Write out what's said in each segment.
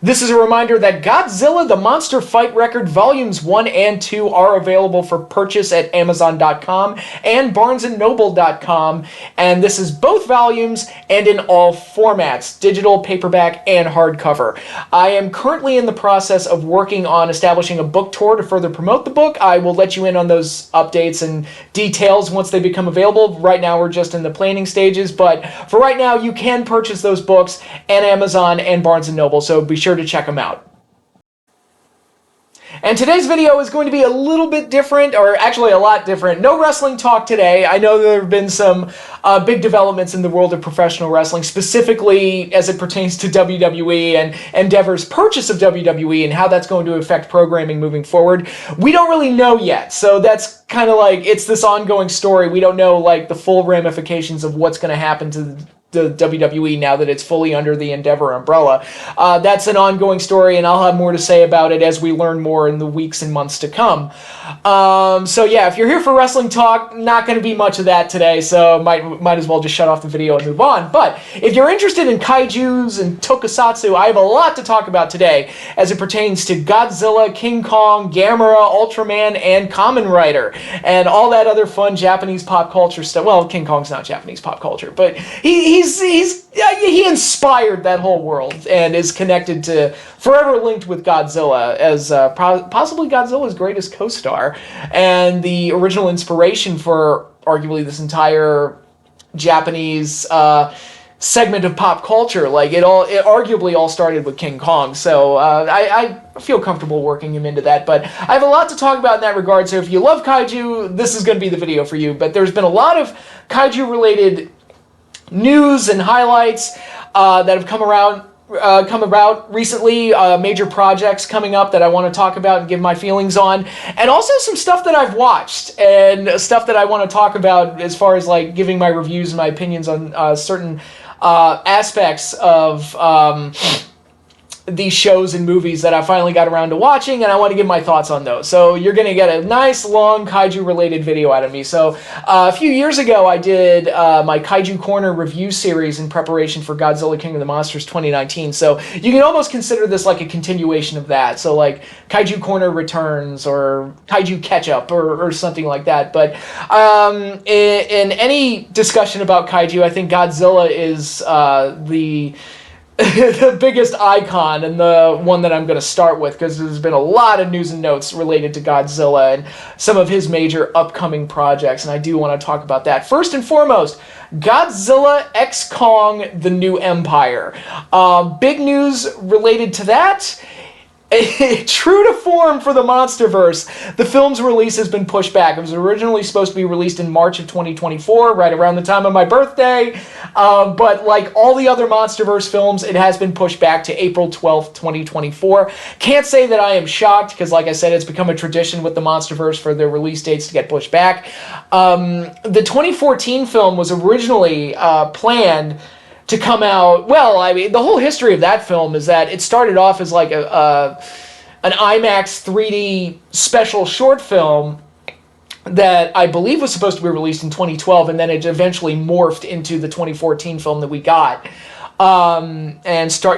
This is a reminder that Godzilla the Monster Fight Record Volumes 1 and 2 are available for purchase at Amazon.com and BarnesandNoble.com, and this is both volumes and in all formats, digital, paperback, and hardcover. I am currently in the process of working on establishing a book tour to further promote the book. I will let you in on those updates and details once they become available. Right now we're just in the planning stages, but for right now you can purchase those books at Amazon and Barnes & Noble, so be sure to check them out. And today's video is going to be a little bit different, or actually a lot different. No wrestling talk today. I know there have been some big developments in the world of professional wrestling, specifically as it pertains to WWE and Endeavor's purchase of WWE and how that's going to affect programming moving forward. We don't really know yet, so that's kind of like, it's this ongoing story. We don't know like the full ramifications of what's going to happen to the WWE now that it's fully under the Endeavor umbrella. That's an ongoing story, and I'll have more to say about it as we learn more in the weeks and months to come. So yeah, if you're here for wrestling talk, not going to be much of that today, so might as well just shut off the video and move on. But if you're interested in kaijus and tokusatsu, I have a lot to talk about today as it pertains to Godzilla, King Kong, Gamera, Ultraman, and Kamen Rider, and all that other fun Japanese pop culture stuff. Well, King Kong's not Japanese pop culture, but he inspired that whole world and is connected to, forever linked with Godzilla as possibly Godzilla's greatest co-star and the original inspiration for arguably this entire Japanese segment of pop culture. Like it arguably all started with King Kong, so I feel comfortable working him into that. But I have a lot to talk about in that regard, so if you love kaiju, this is going to be the video for you. But there's been a lot of kaiju related news and highlights that have come about recently, major projects coming up that I want to talk about and give my feelings on, and also some stuff that I've watched and stuff that I want to talk about as far as like giving my reviews and my opinions on certain aspects of these shows and movies that I finally got around to watching, and I want to give my thoughts on those. So you're going to get a nice long kaiju related video out of me. So a few years ago I did my Kaiju Corner review series in preparation for Godzilla King of the Monsters 2019. So you can almost consider this like a continuation of that. So like Kaiju Corner returns or Kaiju catch up or something like that. But in any discussion about kaiju, I think Godzilla is the biggest icon and the one that I'm going to start with, because there's been a lot of news and notes related to Godzilla and some of his major upcoming projects, and I do want to talk about that. First and foremost, Godzilla x Kong: The New Empire. Big news related to that. True to form for the MonsterVerse, the film's release has been pushed back. It was originally supposed to be released in March of 2024, right around the time of my birthday, but like all the other MonsterVerse films, it has been pushed back to April 12th, 2024. Can't say that I am shocked, because like I said, it's become a tradition with the MonsterVerse for their release dates to get pushed back. The 2014 film was originally planned to come out, well, I mean, the whole history of that film is that it started off as like an IMAX 3D special short film that I believe was supposed to be released in 2012, and then it eventually morphed into the 2014 film that we got. And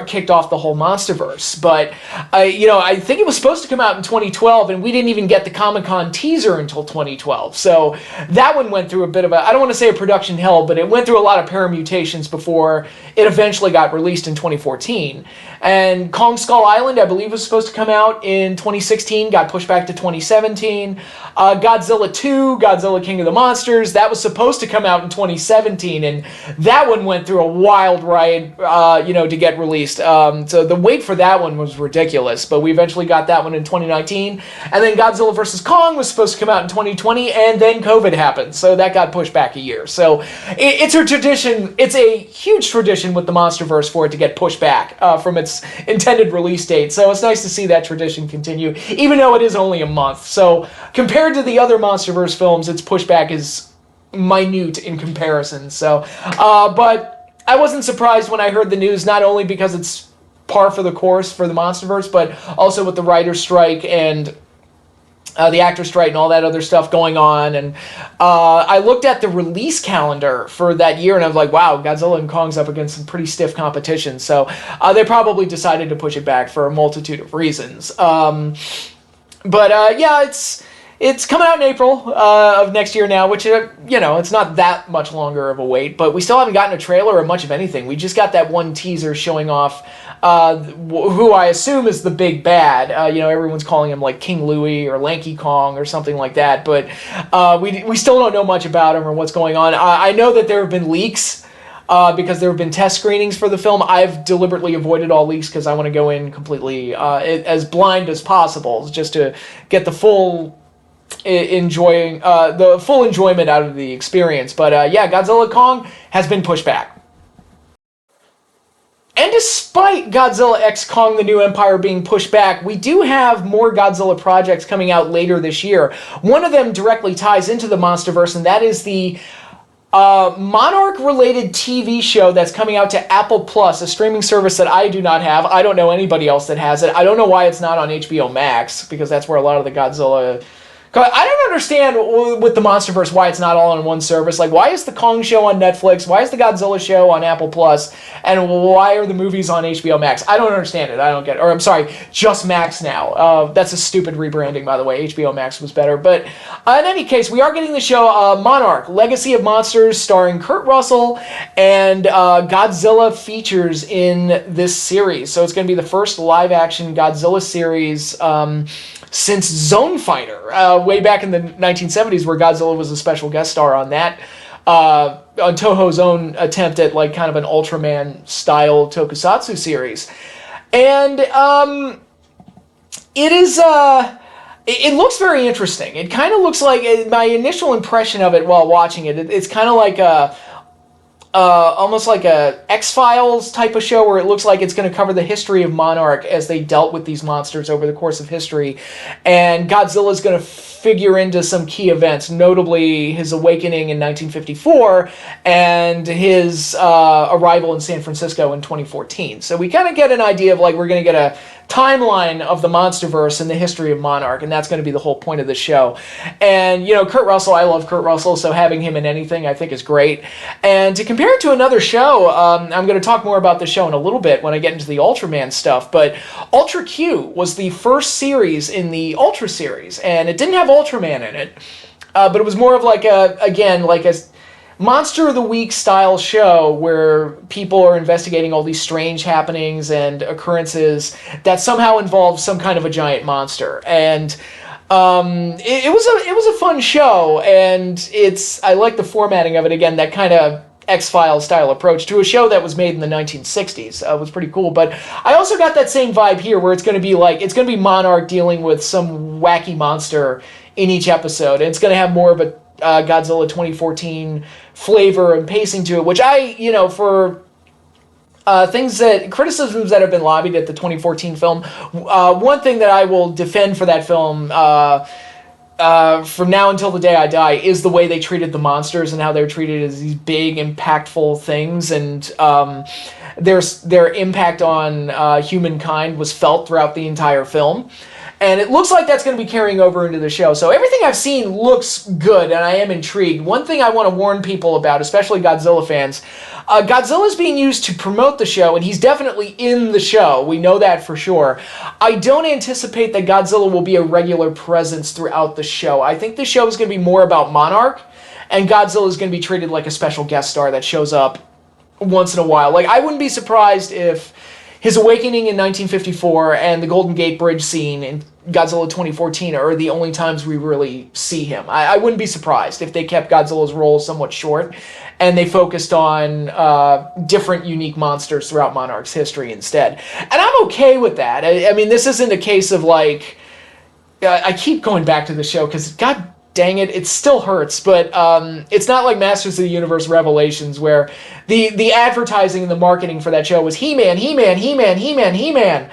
kicked off the whole MonsterVerse. But, I think it was supposed to come out in 2012, and we didn't even get the Comic-Con teaser until 2012. So that one went through a bit of I don't want to say a production hell, but it went through a lot of permutations before it eventually got released in 2014. And Kong Skull Island, I believe, was supposed to come out in 2016, got pushed back to 2017. Godzilla 2, Godzilla King of the Monsters, that was supposed to come out in 2017, and that one went through a wild ride, to get released. So the wait for that one was ridiculous, but we eventually got that one in 2019. And then Godzilla vs. Kong was supposed to come out in 2020, and then COVID happened, so that got pushed back a year. So it's a tradition, it's a huge tradition with the MonsterVerse for it to get pushed back from its intended release date. So it's nice to see that tradition continue, even though it is only a month. So compared to the other MonsterVerse films, its pushback is minute in comparison. So, but I wasn't surprised when I heard the news, not only because it's par for the course for the MonsterVerse, but also with the writer's strike and the actor strike and all that other stuff going on. And I looked at the release calendar for that year, and I was like, wow, Godzilla and Kong's up against some pretty stiff competition. So they probably decided to push it back for a multitude of reasons. Yeah, it's coming out in April of next year now, which, it's not that much longer of a wait, but we still haven't gotten a trailer or much of anything. We just got that one teaser showing off who I assume is the big bad. Everyone's calling him like King Louie or Lanky Kong or something like that, but we still don't know much about him or what's going on. I know that there have been leaks because there have been test screenings for the film. I've deliberately avoided all leaks because I want to go in completely as blind as possible, just to get the full enjoyment out of the experience. But Godzilla Kong has been pushed back. And despite Godzilla X Kong: The New Empire being pushed back, we do have more Godzilla projects coming out later this year. One of them directly ties into the MonsterVerse, and that is the Monarch-related TV show that's coming out to Apple Plus, a streaming service that I do not have. I don't know anybody else that has it. I don't know why it's not on HBO Max, because that's where a lot of the Godzilla... I don't understand with the MonsterVerse why it's not all on one service. Like, why is the Kong show on Netflix? Why is the Godzilla show on Apple Plus? And why are the movies on HBO Max? I don't understand it. I don't get it. Or, I'm sorry, just Max now. That's a stupid rebranding, by the way. HBO Max was better. But in any case, we are getting the show Monarch, Legacy of Monsters, starring Kurt Russell, and Godzilla features in this series. So it's going to be the first live-action Godzilla series since Zone Fighter, way back in the 1970s, where Godzilla was a special guest star on that, on Toho's own attempt at like kind of an Ultraman style tokusatsu series. And it is it looks very interesting. It kind of looks like, my initial impression of it while watching it, it's kind of like a almost like a X-Files type of show, where it looks like it's going to cover the history of Monarch as they dealt with these monsters over the course of history. And Godzilla's going to figure into some key events, notably his awakening in 1954 and his arrival in San Francisco in 2014. So we kind of get an idea of, like, we're going to get a timeline of the MonsterVerse and the history of Monarch, and that's going to be the whole point of the show. And, Kurt Russell, I love Kurt Russell, so having him in anything I think is great. And to compare it to another show, I'm going to talk more about the show in a little bit when I get into the Ultraman stuff, but Ultra Q was the first series in the Ultra series, and it didn't have Ultraman in it, but it was more of like a Monster of the Week style show where people are investigating all these strange happenings and occurrences that somehow involve some kind of a giant monster. And it was a fun show, and I like the formatting of it. Again, that kind of X-Files style approach to a show that was made in the 1960s was pretty cool. But I also got that same vibe here, where it's going to be Monarch dealing with some wacky monster in each episode, and it's going to have more of a Godzilla 2014 flavor and pacing to it, which for criticisms that have been lobbied at the 2014 film, one thing that I will defend for that film from now until the day I die is the way they treated the monsters and how they were treated as these big, impactful things, and their impact on humankind was felt throughout the entire film. And it looks like that's going to be carrying over into the show. So everything I've seen looks good, and I am intrigued. One thing I want to warn people about, especially Godzilla fans, Godzilla is being used to promote the show, and he's definitely in the show. We know that for sure. I don't anticipate that Godzilla will be a regular presence throughout the show. I think the show is going to be more about Monarch, and Godzilla is going to be treated like a special guest star that shows up once in a while. Like, I wouldn't be surprised if his awakening in 1954 and the Golden Gate Bridge scene in Godzilla 2014 are the only times we really see him. I wouldn't be surprised if they kept Godzilla's role somewhat short and they focused on different unique monsters throughout Monarch's history instead. And I'm okay with that. I mean, this isn't a case of like... I keep going back to the show because, God dang it still hurts, but it's not like Masters of the Universe Revelations, where the advertising and the marketing for that show was He-Man, He-Man, He-Man, He-Man, He-Man.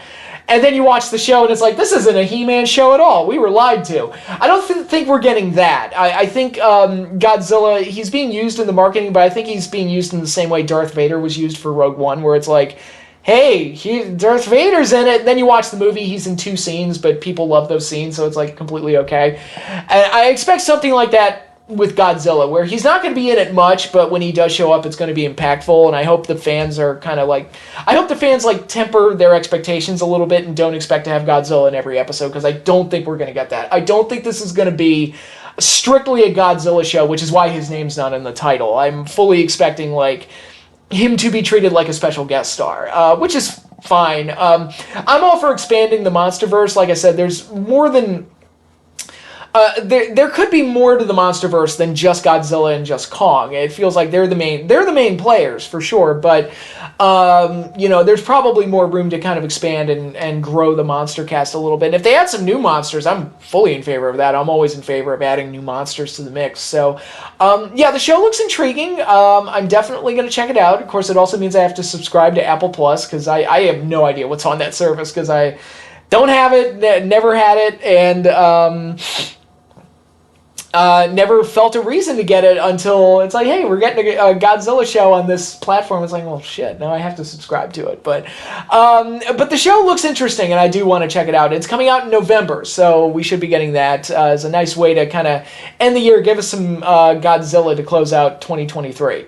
And then you watch the show and it's like, this isn't a He-Man show at all. We were lied to. I don't think we're getting that. I think Godzilla, he's being used in the marketing, but I think he's being used in the same way Darth Vader was used for Rogue One, where it's like, hey, Darth Vader's in it. Then you watch the movie, he's in 2 scenes, but people love those scenes, so it's like completely okay. And I expect something like that with Godzilla, where he's not going to be in it much, but when he does show up, it's going to be impactful. And I hope the fans are I hope the fans like temper their expectations a little bit and don't expect to have Godzilla in every episode, because I don't think we're going to get that. I don't think this is going to be strictly a Godzilla show, which is why his name's not in the title. I'm fully expecting like him to be treated like a special guest star, which is fine. I'm all for expanding the MonsterVerse. Like I said, there's more than there could be more to the MonsterVerse than just Godzilla and just Kong. It feels like they're the main players for sure, but there's probably more room to kind of expand and grow the monster cast a little bit. And if they add some new monsters, I'm fully in favor of that. I'm always in favor of adding new monsters to the mix. So the show looks intriguing. I'm definitely going to check it out. Of course, it also means I have to subscribe to Apple Plus, because I have no idea what's on that service, because I don't have it, never had it, and never felt a reason to get it until it's like, hey, we're getting a Godzilla show on this platform. It's like, well, shit, now I have to subscribe to it. But the show looks interesting, and I do want to check it out. It's coming out in November, so we should be getting that as a nice way to kind of end the year, give us some Godzilla to close out 2023.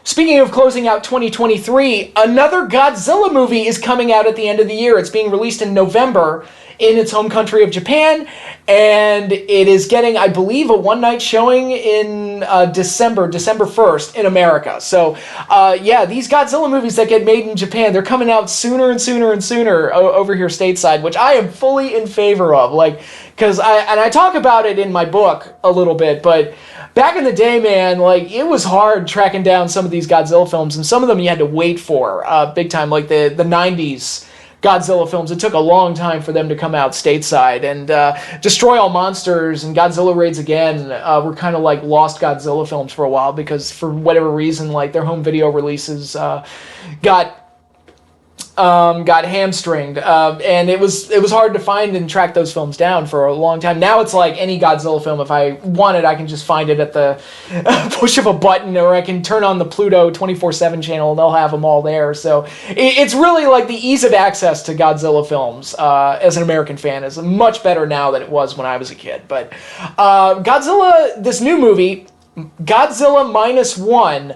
Speaking of closing out 2023, another Godzilla movie is coming out at the end of the year. It's being released in November in its home country of Japan, and it is getting, I believe, a one-night showing in December 1st in America. So, these Godzilla movies that get made in Japan, they're coming out sooner and sooner and sooner over here stateside, which I am fully in favor of. Like, because I talk about it in my book a little bit, but back in the day, man, like, it was hard tracking down some of these Godzilla films, and some of them you had to wait for big time, like the 90s Godzilla films. It took a long time for them to come out stateside, and Destroy All Monsters and Godzilla Raids Again were kind of like lost Godzilla films for a while, because for whatever reason, like, their home video releases got hamstringed, and it was hard to find and track those films down for a long time. Now it's like any Godzilla film, if I want it, I can just find it at the push of a button, or I can turn on the Pluto 24/7 channel and they'll have them all there. So it's really like the ease of access to Godzilla films as an American fan is much better now than it was when I was a kid. But Godzilla, this new movie, Godzilla -1,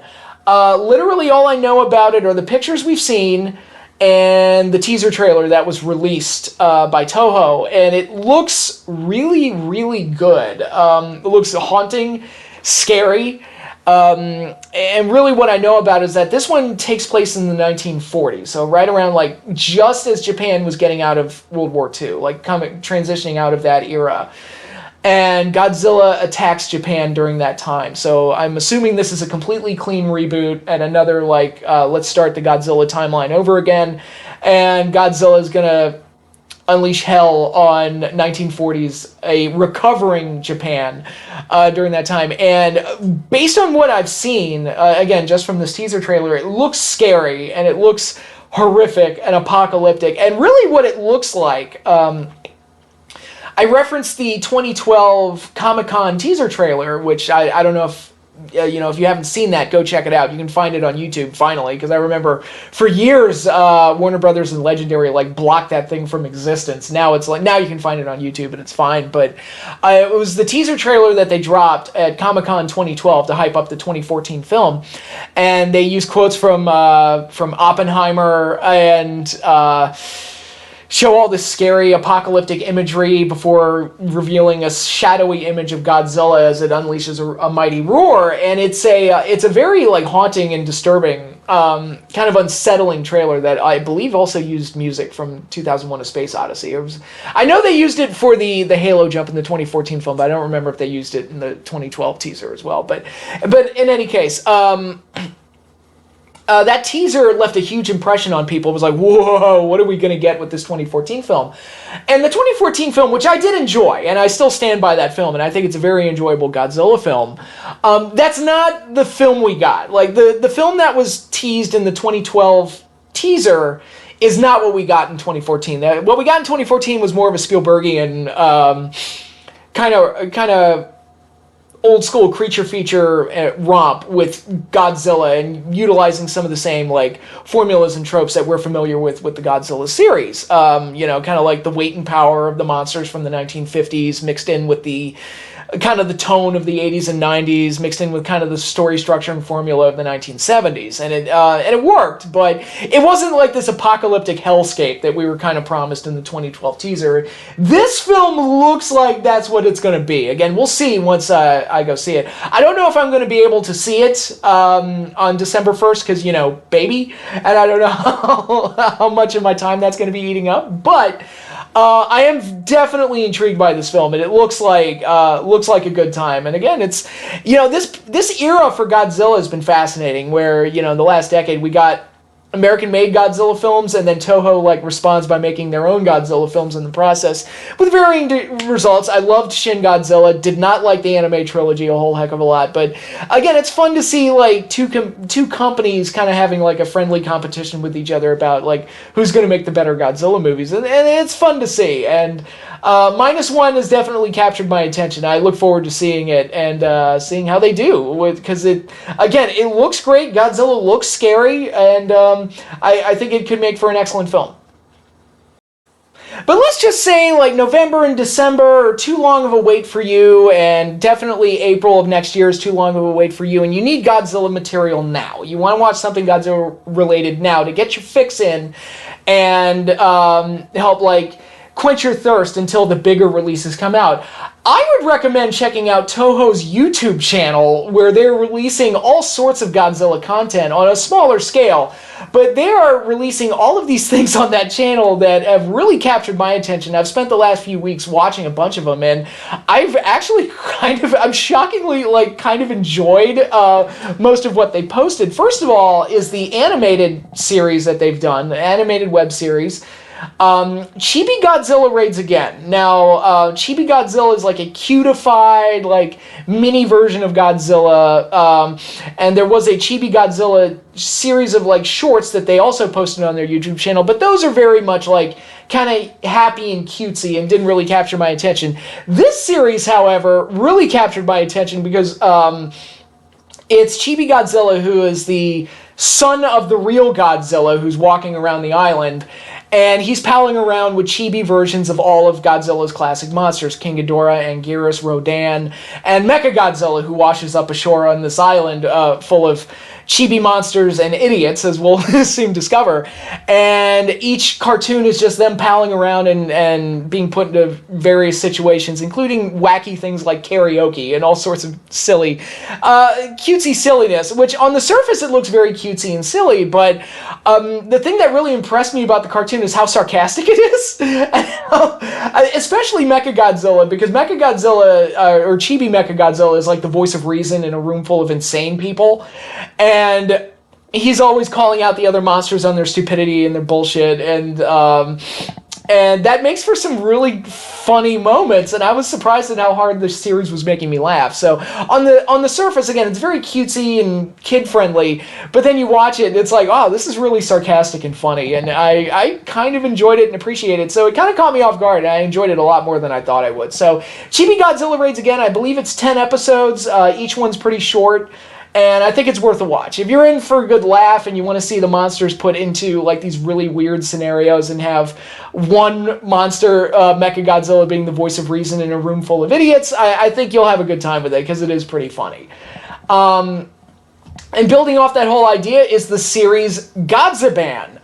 literally all I know about it are the pictures we've seen and the teaser trailer that was released by Toho, and it looks really, really good. It looks haunting, scary, and really what I know about is that this one takes place in the 1940s, so right around, like, just as Japan was getting out of World War II, like, transitioning out of that era. And Godzilla attacks Japan during that time. So I'm assuming this is a completely clean reboot and another, like, let's start the Godzilla timeline over again. And Godzilla is going to unleash hell on 1940s, a recovering Japan during that time. And based on what I've seen, again, just from this teaser trailer, it looks scary and it looks horrific and apocalyptic. And really what it looks like... I referenced the 2012 Comic-Con teaser trailer, which I don't know if, if you haven't seen that, go check it out. You can find it on YouTube, finally, because I remember for years Warner Brothers and Legendary, like, blocked that thing from existence. Now it's like, now you can find it on YouTube and it's fine, but it was the teaser trailer that they dropped at Comic-Con 2012 to hype up the 2014 film, and they used quotes from Oppenheimer and... show all this scary apocalyptic imagery before revealing a shadowy image of Godzilla as it unleashes a mighty roar, and it's a very, like, haunting and disturbing, kind of unsettling trailer that I believe also used music from 2001: A Space Odyssey. I know they used it for the Halo jump in the 2014 film, but I don't remember if they used it in the 2012 teaser as well. But in any case. That teaser left a huge impression on people. It was like, whoa, what are we going to get with this 2014 film? And the 2014 film, which I did enjoy, and I still stand by that film, and I think it's a very enjoyable Godzilla film, that's not the film we got. Like, the film that was teased in the 2012 teaser is not what we got in 2014. What we got in 2014 was more of a Spielbergian kind of old school creature feature romp with Godzilla and utilizing some of the same like formulas and tropes that we're familiar with the Godzilla series. You know, kind of like the weight and power of the monsters from the 1950s mixed in with the kind of the tone of the 80s and 90s mixed in with kind of the story structure and formula of the 1970s. And it worked, but it wasn't like this apocalyptic hellscape that we were kind of promised in the 2012 teaser. This film looks like that's what it's going to be. Again, we'll see once I go see it. I don't know if I'm going to be able to see it on December 1st because, you know, baby, and I don't know how much of my time that's going to be eating up, but I am definitely intrigued by this film, and it looks like a good time. And again, it's, you know, this era for Godzilla has been fascinating. Where, you know, in the last decade we got American-made Godzilla films, and then Toho like responds by making their own Godzilla films in the process, with varying results. I loved Shin Godzilla, did not like the anime trilogy a whole heck of a lot, but again, it's fun to see like two companies kind of having like a friendly competition with each other about like who's going to make the better Godzilla movies, and it's fun to see. And -1 has definitely captured my attention. I look forward to seeing it and seeing how they do, because it looks great. Godzilla looks scary, and I think it could make for an excellent film. But let's just say like November and December are too long of a wait for you, and definitely April of next year is too long of a wait for you, and you need Godzilla material now. You want to watch something Godzilla related now to get your fix in and help like quench your thirst until the bigger releases come out. I would recommend checking out Toho's YouTube channel, where they're releasing all sorts of Godzilla content on a smaller scale, but they are releasing all of these things on that channel that have really captured my attention. I've spent the last few weeks watching a bunch of them, and I've actually I'm shockingly like kind of enjoyed most of what they posted. First of all is the animated series that they've done, the animated web series. Chibi Godzilla raids again. Now, Chibi Godzilla is like a cutified, like, mini version of Godzilla, and there was a Chibi Godzilla series of, like, shorts that they also posted on their YouTube channel, but those are very much, like, kind of happy and cutesy and didn't really capture my attention. This series, however, really captured my attention because, it's Chibi Godzilla, who is the son of the real Godzilla, who's walking around the island, and he's palling around with chibi versions of all of Godzilla's classic monsters, King Ghidorah, Anguirus, Rodan, and Mechagodzilla, who washes up ashore on this island full of chibi monsters and idiots, as we'll soon discover. And each cartoon is just them palling around and being put into various situations, including wacky things like karaoke and all sorts of silly, cutesy silliness, which on the surface it looks very cutesy and silly, but the thing that really impressed me about the cartoon is how sarcastic it is. Especially Mechagodzilla, because Mechagodzilla, or Chibi Mechagodzilla, is like the voice of reason in a room full of insane people. And he's always calling out the other monsters on their stupidity and their bullshit, and that makes for some really funny moments, and I was surprised at how hard this series was making me laugh. So on the surface, again, it's very cutesy and kid-friendly, but then you watch it, and it's like, oh, this is really sarcastic and funny, and I kind of enjoyed it and appreciated it, so it kind of caught me off guard, and I enjoyed it a lot more than I thought I would. So Chibi Godzilla raids again. I believe it's 10 episodes. Each one's pretty short, and I think it's worth a watch. If you're in for a good laugh and you want to see the monsters put into like these really weird scenarios and have one monster, Mechagodzilla, being the voice of reason in a room full of idiots, I think you'll have a good time with it, because it is pretty funny. And building off that whole idea is the series Godziban,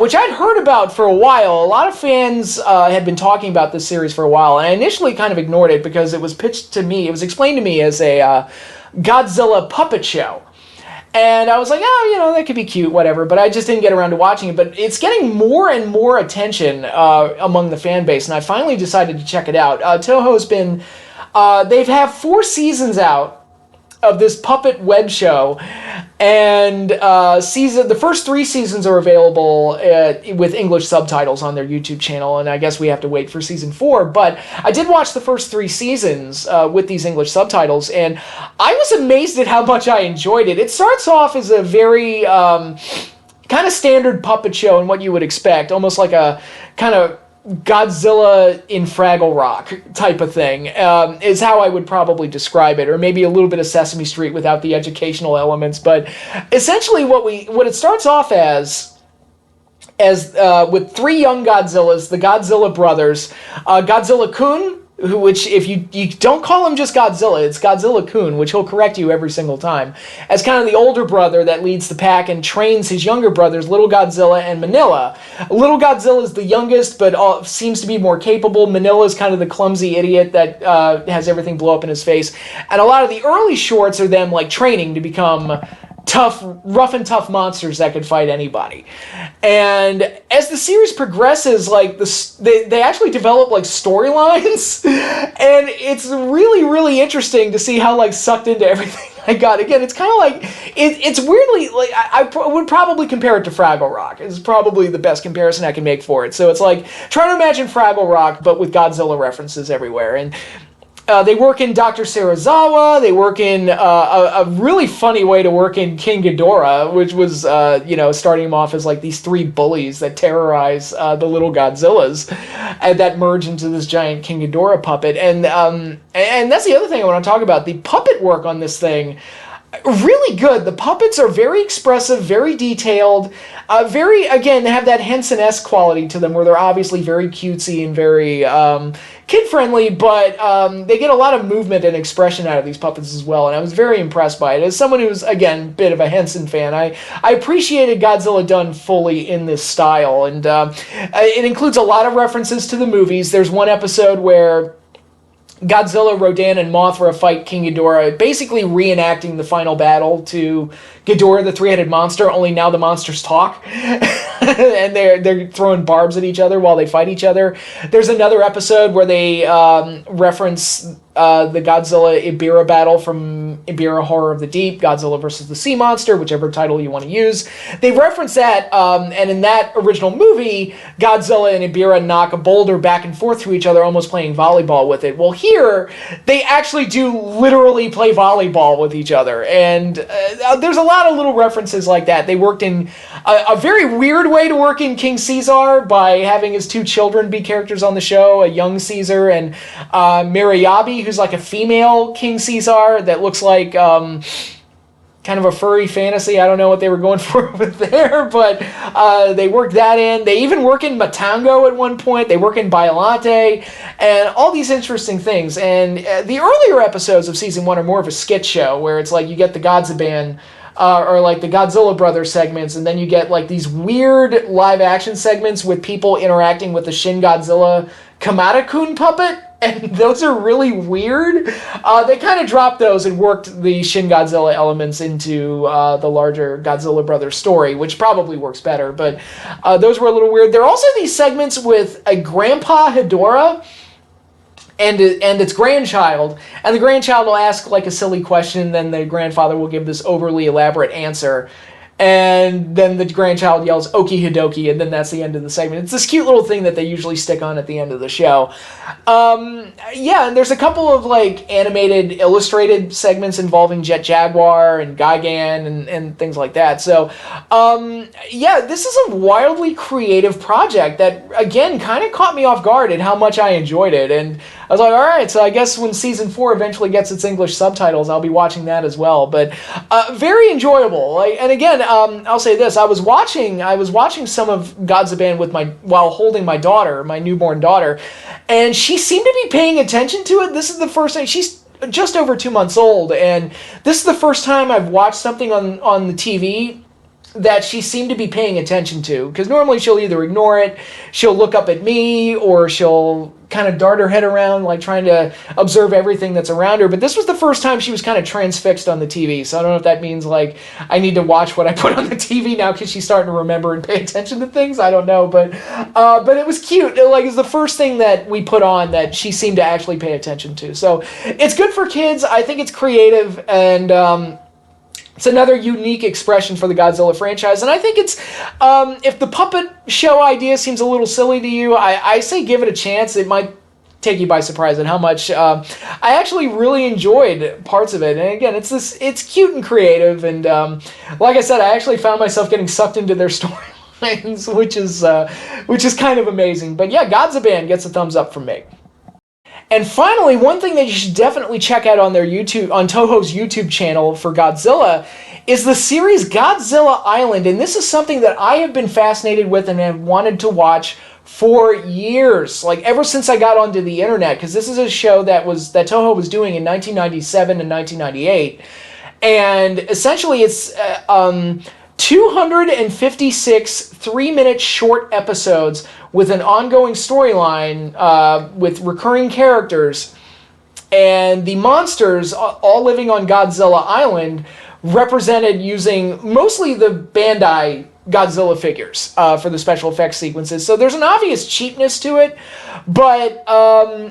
which I'd heard about for a while. A lot of fans had been talking about this series for a while, and I initially kind of ignored it because it was pitched to me, it was explained to me as a Godzilla puppet show. And I was like, oh, you know, that could be cute, whatever, but I just didn't get around to watching it. But it's getting more and more attention among the fan base, and I finally decided to check it out. Toho's been, they've had 4 seasons out of this puppet web show, and the first 3 seasons are available with English subtitles on their YouTube channel, and I guess we have to wait for season 4, but I did watch the first 3 seasons with these English subtitles, and I was amazed at how much I enjoyed it. It starts off as a very kind of standard puppet show and what you would expect, almost like a kind of Godzilla in Fraggle Rock type of thing, is how I would probably describe it, or maybe a little bit of Sesame Street without the educational elements. But essentially, what it starts off as with three young Godzillas, the Godzilla brothers, Godzilla-kun, which if you don't call him just Godzilla, it's Godzilla-kun, which he'll correct you every single time, as kind of the older brother that leads the pack and trains his younger brothers, Little Godzilla and Manila. Little Godzilla is the youngest, but seems to be more capable. Manila is kind of the clumsy idiot that has everything blow up in his face. And a lot of the early shorts are them like training to become tough, rough and tough monsters that could fight anybody. And as the series progresses, like they actually develop like storylines, and it's really, really interesting to see how like sucked into everything I got. Again, it's kind of like it's weirdly like I would probably compare it to Fraggle Rock. It's probably the best comparison I can make for it. So it's like trying to imagine Fraggle Rock but with Godzilla references everywhere. And they work in Dr. Serizawa. They work in a really funny way to work in King Ghidorah, which was, starting him off as like these three bullies that terrorize the little Godzillas, and that merge into this giant King Ghidorah puppet. And that's the other thing I want to talk about. The puppet work on this thing, really good. The puppets are very expressive, very detailed, very, again, they have that Henson-esque quality to them where they're obviously very cutesy and very kid-friendly, but they get a lot of movement and expression out of these puppets as well, and I was very impressed by it. As someone who's, again, a bit of a Henson fan, I appreciated Godzilla done fully in this style, and it includes a lot of references to the movies. There's one episode where Godzilla, Rodan, and Mothra fight King Ghidorah, basically reenacting the final battle to Ghidorah, the three-headed monster, only now the monsters talk. And they're throwing barbs at each other while they fight each other. There's another episode where they reference the Godzilla Ibira battle from Ibira Horror of the Deep, Godzilla versus the Sea Monster, whichever title you want to use. They reference that, and in that original movie, Godzilla and Ibira knock a boulder back and forth to each other, almost playing volleyball with it. Well, here, they actually do literally play volleyball with each other, and there's a lot of little references like that. They worked in a very weird way to work in King Caesar by having his two children be characters on the show, a young Caesar and Miriabi, who's like a female King Caesar that looks like kind of a furry fantasy. I don't know what they were going for over there, but they worked that in. They even work in Matango at one point. They work in Biollante, and all these interesting things. And the earlier episodes of Season 1 are more of a skit show, where it's like you get the Godziban, or like the Godzilla Brothers segments, and then you get like these weird live action segments with people interacting with the Shin Godzilla Kamada-kun puppet, and those are really weird. They kind of dropped those and worked the Shin Godzilla elements into the larger Godzilla Brothers story, which probably works better, but those were a little weird. There are also these segments with a Grandpa Hedorah and its grandchild, and the grandchild will ask like a silly question, then the grandfather will give this overly elaborate answer, and then the grandchild yells "Okie Hidoki," and then that's the end of the segment. It's this cute little thing that they usually stick on at the end of the show. And there's a couple of like animated, illustrated segments involving Jet Jaguar and Gigan and things like that. So, this is a wildly creative project that, again, kind of caught me off guard at how much I enjoyed it. And I was like, all right, so I guess when Season 4 eventually gets its English subtitles, I'll be watching that as well. But very enjoyable. And again, I'll say this: I was watching some of Godziban while holding my daughter, my newborn daughter, and she seemed to be paying attention to it. This is the first time. She's just over 2 months old, and this is the first time I've watched something on the TV that she seemed to be paying attention to, because normally she'll either ignore it, she'll look up at me, or she'll kind of dart her head around like trying to observe everything that's around her. But this was the first time she was kind of transfixed on the TV, so I don't know if that means like I need to watch what I put on the TV now because she's starting to remember and pay attention to things. I don't know, but it was cute. Like, it's the first thing that we put on that she seemed to actually pay attention to, so it's good for kids. I think it's creative, and it's another unique expression for the Godzilla franchise, and I think it's, if the puppet show idea seems a little silly to you, I say give it a chance. It might take you by surprise at how much I actually really enjoyed parts of it. And again, it's cute and creative, and like I said, I actually found myself getting sucked into their story lines, which is kind of amazing. But yeah, Godziban gets a thumbs up from me. And finally, one thing that you should definitely check out on Toho's YouTube channel for Godzilla is the series Godzilla Island. And this is something that I have been fascinated with and have wanted to watch for years, like ever since I got onto the internet, because this is a show that Toho was doing in 1997 and 1998. And essentially it's 256 3-minute short episodes with an ongoing storyline with recurring characters, and the monsters all living on Godzilla Island represented using mostly the Bandai Godzilla figures for the special effects sequences. So there's an obvious cheapness to it, but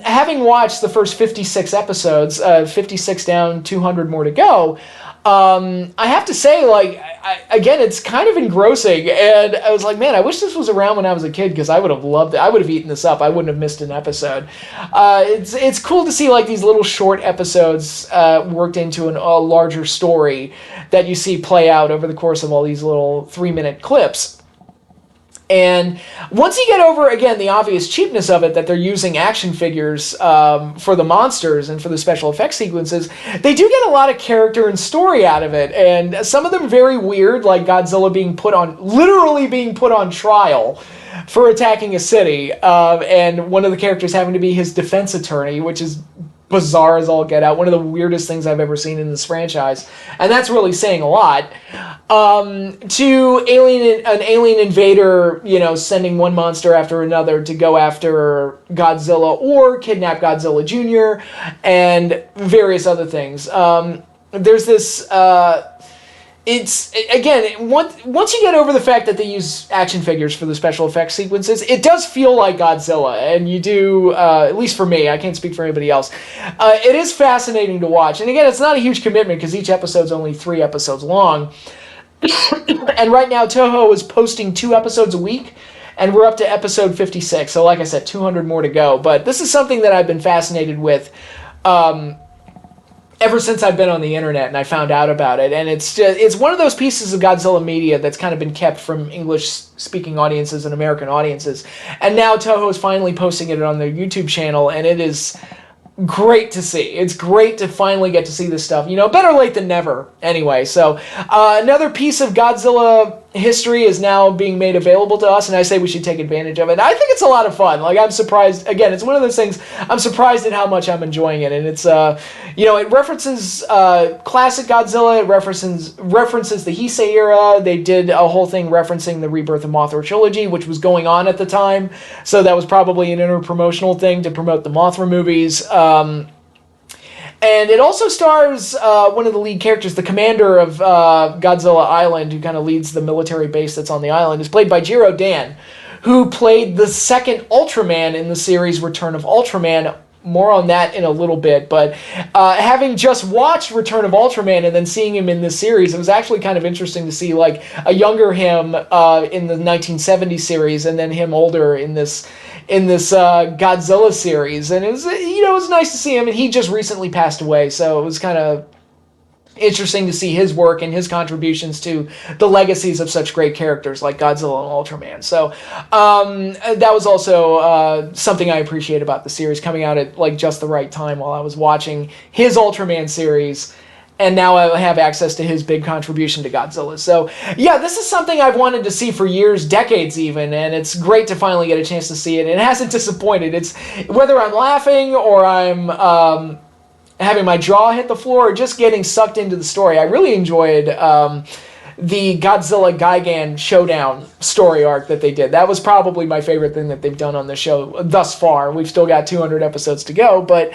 having watched the first 56 episodes, 56 down, 200 more to go, I have to say, like, again, it's kind of engrossing, and I was like, man, I wish this was around when I was a kid, because I would have loved it. I would have eaten this up. I wouldn't have missed an episode. It's cool to see, like, these little short episodes worked into a larger story that you see play out over the course of all these little 3-minute clips. And once you get over, again, the obvious cheapness of it, that they're using action figures for the monsters and for the special effects sequences, they do get a lot of character and story out of it. And some of them very weird, like Godzilla literally being put on trial for attacking a city. And one of the characters having to be his defense attorney, which is bizarre as all get out. One of the weirdest things I've ever seen in this franchise. And that's really saying a lot. To an alien invader, sending one monster after another to go after Godzilla or kidnap Godzilla Jr. and various other things. There's this... It's, again, once you get over the fact that they use action figures for the special effects sequences, it does feel like Godzilla, and you do, at least for me, I can't speak for anybody else, it is fascinating to watch. And again, it's not a huge commitment, because each episode's only 3 episodes long. And right now, Toho is posting 2 episodes a week, and we're up to episode 56, so like I said, 200 more to go. But this is something that I've been fascinated with, ever since I've been on the internet and I found out about it. And it's one of those pieces of Godzilla media that's kind of been kept from English-speaking audiences and American audiences. And now Toho is finally posting it on their YouTube channel, and it is great to see. It's great to finally get to see this stuff. Better late than never, anyway. So another piece of Godzilla history is now being made available to us, and I say we should take advantage of it. I think it's a lot of fun. Like, I'm surprised. Again, it's one of those things, I'm surprised at how much I'm enjoying it. And it's, it references classic Godzilla. It references the Heisei era. They did a whole thing referencing the Rebirth of Mothra trilogy, which was going on at the time. So that was probably an inter-promotional thing to promote the Mothra movies. And it also stars one of the lead characters, the commander of Godzilla Island, who kind of leads the military base that's on the island, is played by Jiro Dan, who played the second Ultraman in the series Return of Ultraman. More on that in a little bit, but having just watched Return of Ultraman and then seeing him in this series, it was actually kind of interesting to see, like, a younger him in the 1970 series, and then him older in this Godzilla series. And it was, it was nice to see him, and he just recently passed away, so it was kind of interesting to see his work and his contributions to the legacies of such great characters like Godzilla and Ultraman. So that was also something I appreciate about the series, coming out at like just the right time while I was watching his Ultraman series, and now I have access to his big contribution to Godzilla. So yeah, this is something I've wanted to see for years, decades even, and it's great to finally get a chance to see it. It hasn't disappointed. It's whether I'm laughing or I'm having my jaw hit the floor or just getting sucked into the story. I really enjoyed the Godzilla Gigan showdown story arc that they did. That was probably my favorite thing that they've done on the show thus far. We've still got 200 episodes to go, but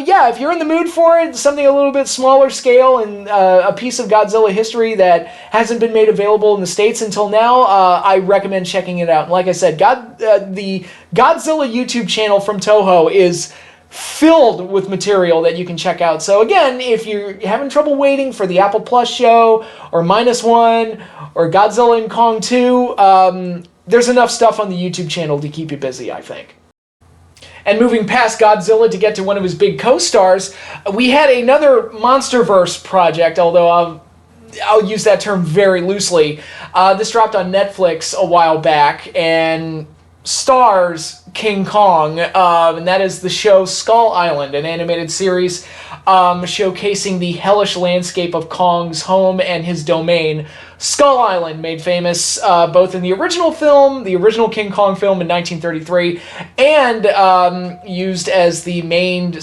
yeah, if you're in the mood for it, something a little bit smaller scale and a piece of Godzilla history that hasn't been made available in the States until now, I recommend checking it out. And like I said, the Godzilla YouTube channel from Toho is filled with material that you can check out. So again, if you're having trouble waiting for the Apple Plus show, or -1, or Godzilla and Kong 2, there's enough stuff on the YouTube channel to keep you busy, I think. And moving past Godzilla to get to one of his big co-stars, we had another MonsterVerse project, although I'll use that term very loosely. This dropped on Netflix a while back and stars King Kong, and that is the show Skull Island, an animated series showcasing the hellish landscape of Kong's home and his domain. Skull Island, made famous both in the original film, the original King Kong film in 1933, and used as the main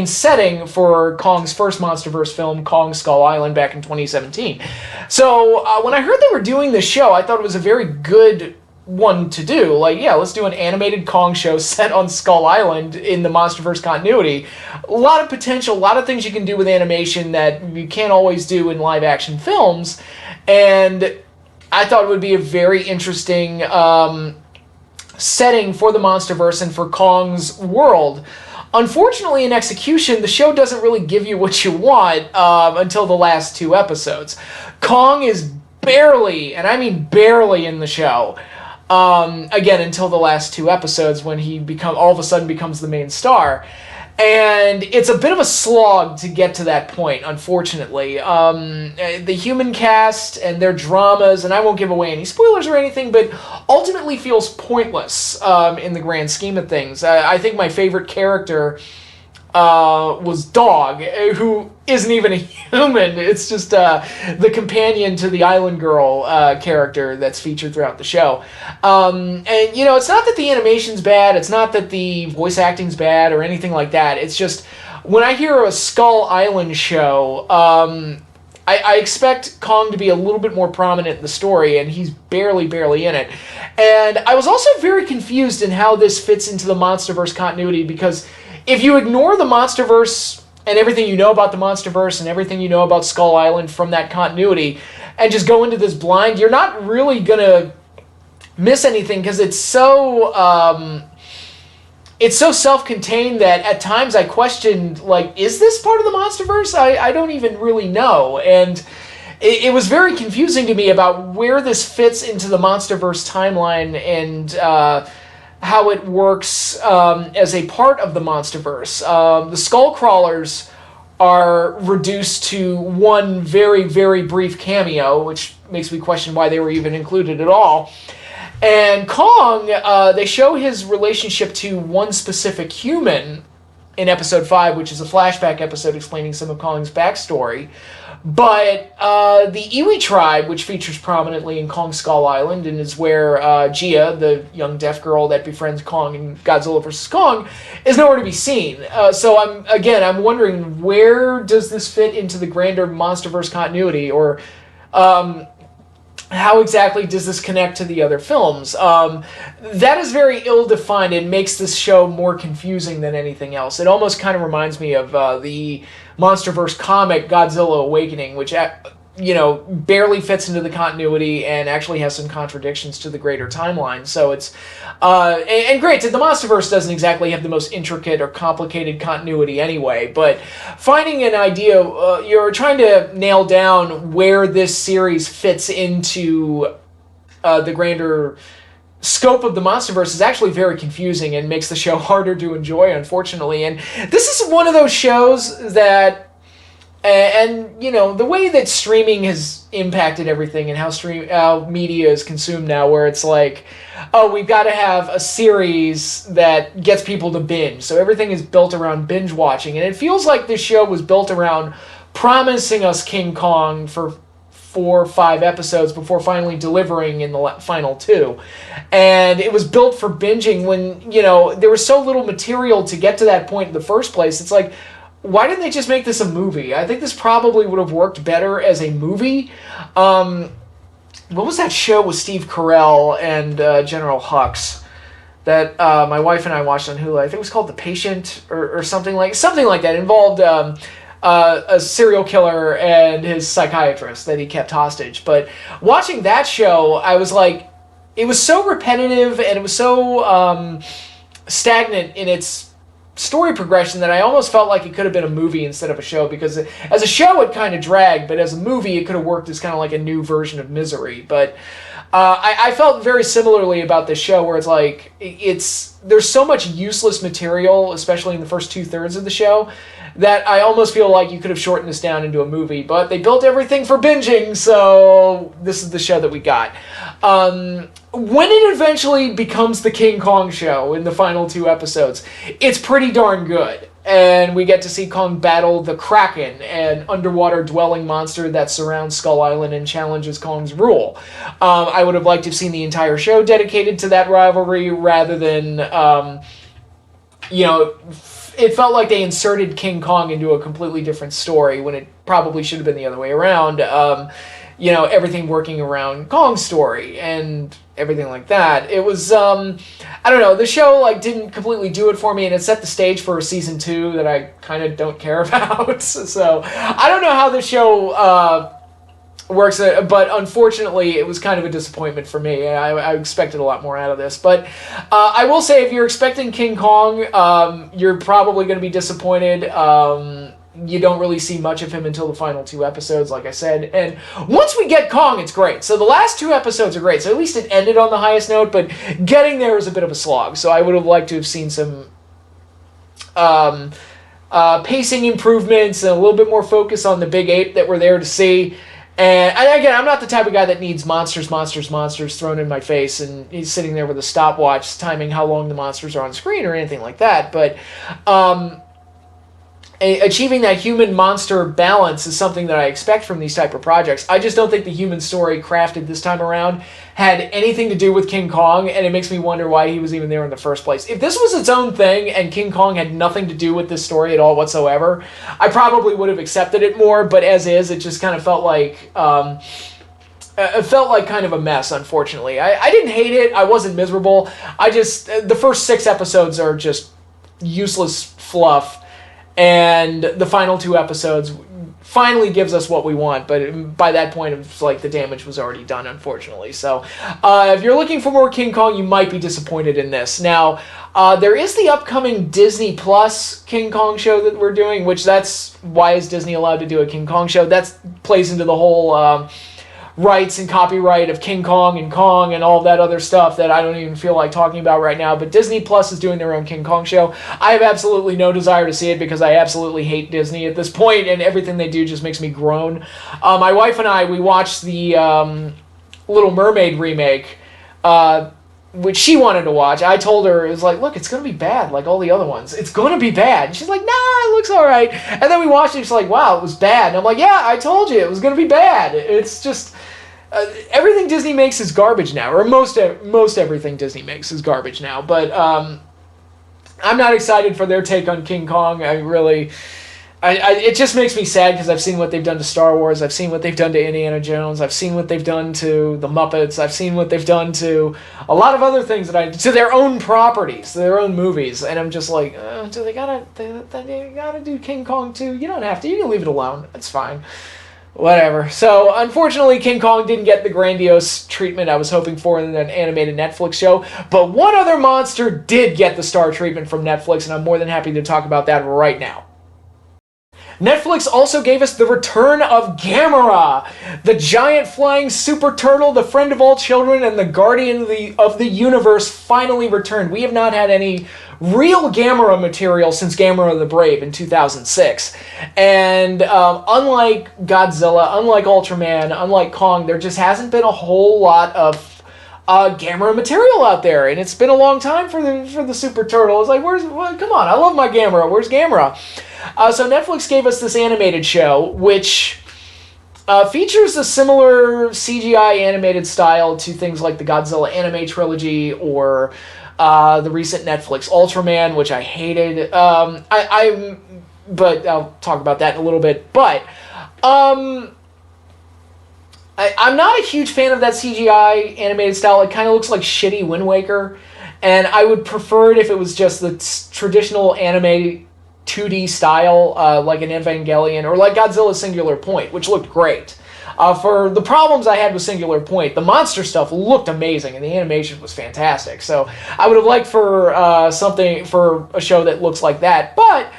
setting for Kong's first MonsterVerse film, Kong Skull Island, back in 2017. So when I heard they were doing this show, I thought it was a very good one to do. Like, yeah, let's do an animated Kong show set on Skull Island in the MonsterVerse continuity. A lot of potential, a lot of things you can do with animation that you can't always do in live action films, and I thought it would be a very interesting setting for the MonsterVerse and for Kong's world. Unfortunately, in execution, the show doesn't really give you what you want until the last 2 episodes. Kong is barely, and I mean barely, in the show. Again, until the last 2 episodes, when he all of a sudden becomes the main star. And it's a bit of a slog to get to that point, unfortunately. The human cast and their dramas, and I won't give away any spoilers or anything, but ultimately feels pointless in the grand scheme of things. I think my favorite character was Dog, who isn't even a human. It's just the companion to the Island Girl character that's featured throughout the show. And, it's not that the animation's bad, it's not that the voice acting's bad or anything like that. It's just, when I hear a Skull Island show, I expect Kong to be a little bit more prominent in the story, and he's barely in it. And I was also very confused in how this fits into the MonsterVerse continuity, because if you ignore the MonsterVerse and everything you know about the MonsterVerse and everything you know about Skull Island from that continuity and just go into this blind, you're not really going to miss anything, because it's so self-contained that at times I questioned, like, is this part of the MonsterVerse? I don't even really know. And it was very confusing to me about where this fits into the MonsterVerse timeline and how it works as a part of the MonsterVerse. The Skullcrawlers are reduced to one very, very brief cameo, which makes me question why they were even included at all. And Kong, they show his relationship to one specific human in episode 5, which is a flashback episode explaining some of Kong's backstory. But the Iwi tribe, which features prominently in Kong Skull Island and is where Gia, the young deaf girl that befriends Kong in Godzilla vs. Kong, is nowhere to be seen. So I'm wondering, where does this fit into the grander MonsterVerse continuity, or how exactly does this connect to the other films? That is very ill-defined and makes this show more confusing than anything else. It almost kind of reminds me of the MonsterVerse comic Godzilla Awakening, which barely fits into the continuity and actually has some contradictions to the greater timeline. So it's and granted, the MonsterVerse doesn't exactly have the most intricate or complicated continuity anyway, but finding an idea, you're trying to nail down where this series fits into the grander scope of the MonsterVerse is actually very confusing and makes the show harder to enjoy, unfortunately. And this is one of those shows that, and the way that streaming has impacted everything and how media is consumed now, where it's like, oh, we've got to have a series that gets people to binge. So everything is built around binge watching, and it feels like this show was built around promising us King Kong for 4 or 5 episodes before finally delivering in the final 2. And it was built for binging when, there was so little material to get to that point in the first place. It's like, why didn't they just make this a movie? I think this probably would have worked better as a movie. What was that show with Steve Carell and General Hux that my wife and I watched on Hulu? I think it was called The Patient or something like that. It involved a serial killer and his psychiatrist that he kept hostage. But watching that show, I was like, it was so repetitive and it was so stagnant in its story progression that I almost felt like it could have been a movie instead of a show, because as a show it kind of dragged, but as a movie it could have worked as kind of like a new version of Misery. But I felt very similarly about this show, where it's like, there's so much useless material, especially in the first 2/3 of the show, that I almost feel like you could have shortened this down into a movie, but they built everything for binging, so this is the show that we got. When it eventually becomes the King Kong show in the final 2 episodes, it's pretty darn good. And we get to see Kong battle the Kraken, an underwater dwelling monster that surrounds Skull Island and challenges Kong's rule. I would have liked to have seen the entire show dedicated to that rivalry, rather than, it felt like they inserted King Kong into a completely different story when it probably should have been the other way around. Everything working around Kong's story and everything like that. It was, I don't know, the show didn't completely do it for me, and it set the stage for a season 2 that I kind of don't care about. So I don't know how the show works, but unfortunately it was kind of a disappointment for me. I expected a lot more out of this, but I will say, if you're expecting King Kong, you're probably going to be disappointed. You don't really see much of him until the final 2 episodes, like I said. And once we get Kong, it's great. So the last 2 episodes are great. So at least it ended on the highest note, but getting there was a bit of a slog. So I would have liked to have seen some pacing improvements and a little bit more focus on the big ape that we're there to see. And again, I'm not the type of guy that needs monsters thrown in my face, and he's sitting there with a stopwatch timing how long the monsters are on screen or anything like that. But achieving that human-monster balance is something that I expect from these type of projects. I just don't think the human story crafted this time around had anything to do with King Kong, and it makes me wonder why he was even there in the first place. If this was its own thing and King Kong had nothing to do with this story at all whatsoever, I probably would have accepted it more, but as is, it just kind of felt like... it felt like kind of a mess, unfortunately. I didn't hate it. I wasn't miserable. The first 6 episodes are just useless fluff. And the final 2 episodes finally gives us what we want, but by that point, it's like the damage was already done, unfortunately. So, if you're looking for more King Kong, you might be disappointed in this. Now, there is the upcoming Disney Plus King Kong show that we're doing, which why is Disney allowed to do a King Kong show? That plays into the whole rights and copyright of King Kong and all that other stuff that I don't even feel like talking about right now. But Disney Plus is doing their own King Kong show. I have absolutely no desire to see it because I absolutely hate Disney at this point, and everything they do just makes me groan. My wife and I, we watched the Little Mermaid remake, which she wanted to watch. I told her, it was like, look, it's going to be bad like all the other ones. It's going to be bad. And she's like, nah, it looks all right. And then we watched it, she's like, wow, it was bad. And I'm like, yeah, I told you, it was going to be bad. It's just... everything Disney makes is garbage now, or most everything Disney makes is garbage now. But I'm not excited for their take on King Kong. It just makes me sad because I've seen what they've done to Star Wars. I've seen what they've done to Indiana Jones. I've seen what they've done to the Muppets. I've seen what they've done to a lot of other things to their own properties, to their own movies. And I'm just like, do they gotta do King Kong too? You don't have to. You can leave it alone. It's fine. Whatever. So, unfortunately, King Kong didn't get the grandiose treatment I was hoping for in an animated Netflix show, but one other monster did get the star treatment from Netflix, and I'm more than happy to talk about that right now. Netflix also gave us the return of Gamera, the giant flying super turtle, the friend of all children, and the guardian of the universe finally returned. We have not had any real Gamera material since Gamera the Brave in 2006. And unlike Godzilla, unlike Ultraman, unlike Kong, there just hasn't been a whole lot of Gamera material out there, and it's been a long time for the super turtle. It's like, come on, I love my Gamera. Where's Gamera? So Netflix gave us this animated show, which features a similar CGI animated style to things like the Godzilla anime trilogy or the recent Netflix Ultraman, which I hated. But I'll talk about that in a little bit. But I'm not a huge fan of that CGI animated style. It kind of looks like shitty Wind Waker, and I would prefer it if it was just the traditional anime 2D style, like an Evangelion, or like Godzilla Singular Point, which looked great. For the problems I had with Singular Point, the monster stuff looked amazing and the animation was fantastic. So I would have liked for for a show that looks like that. But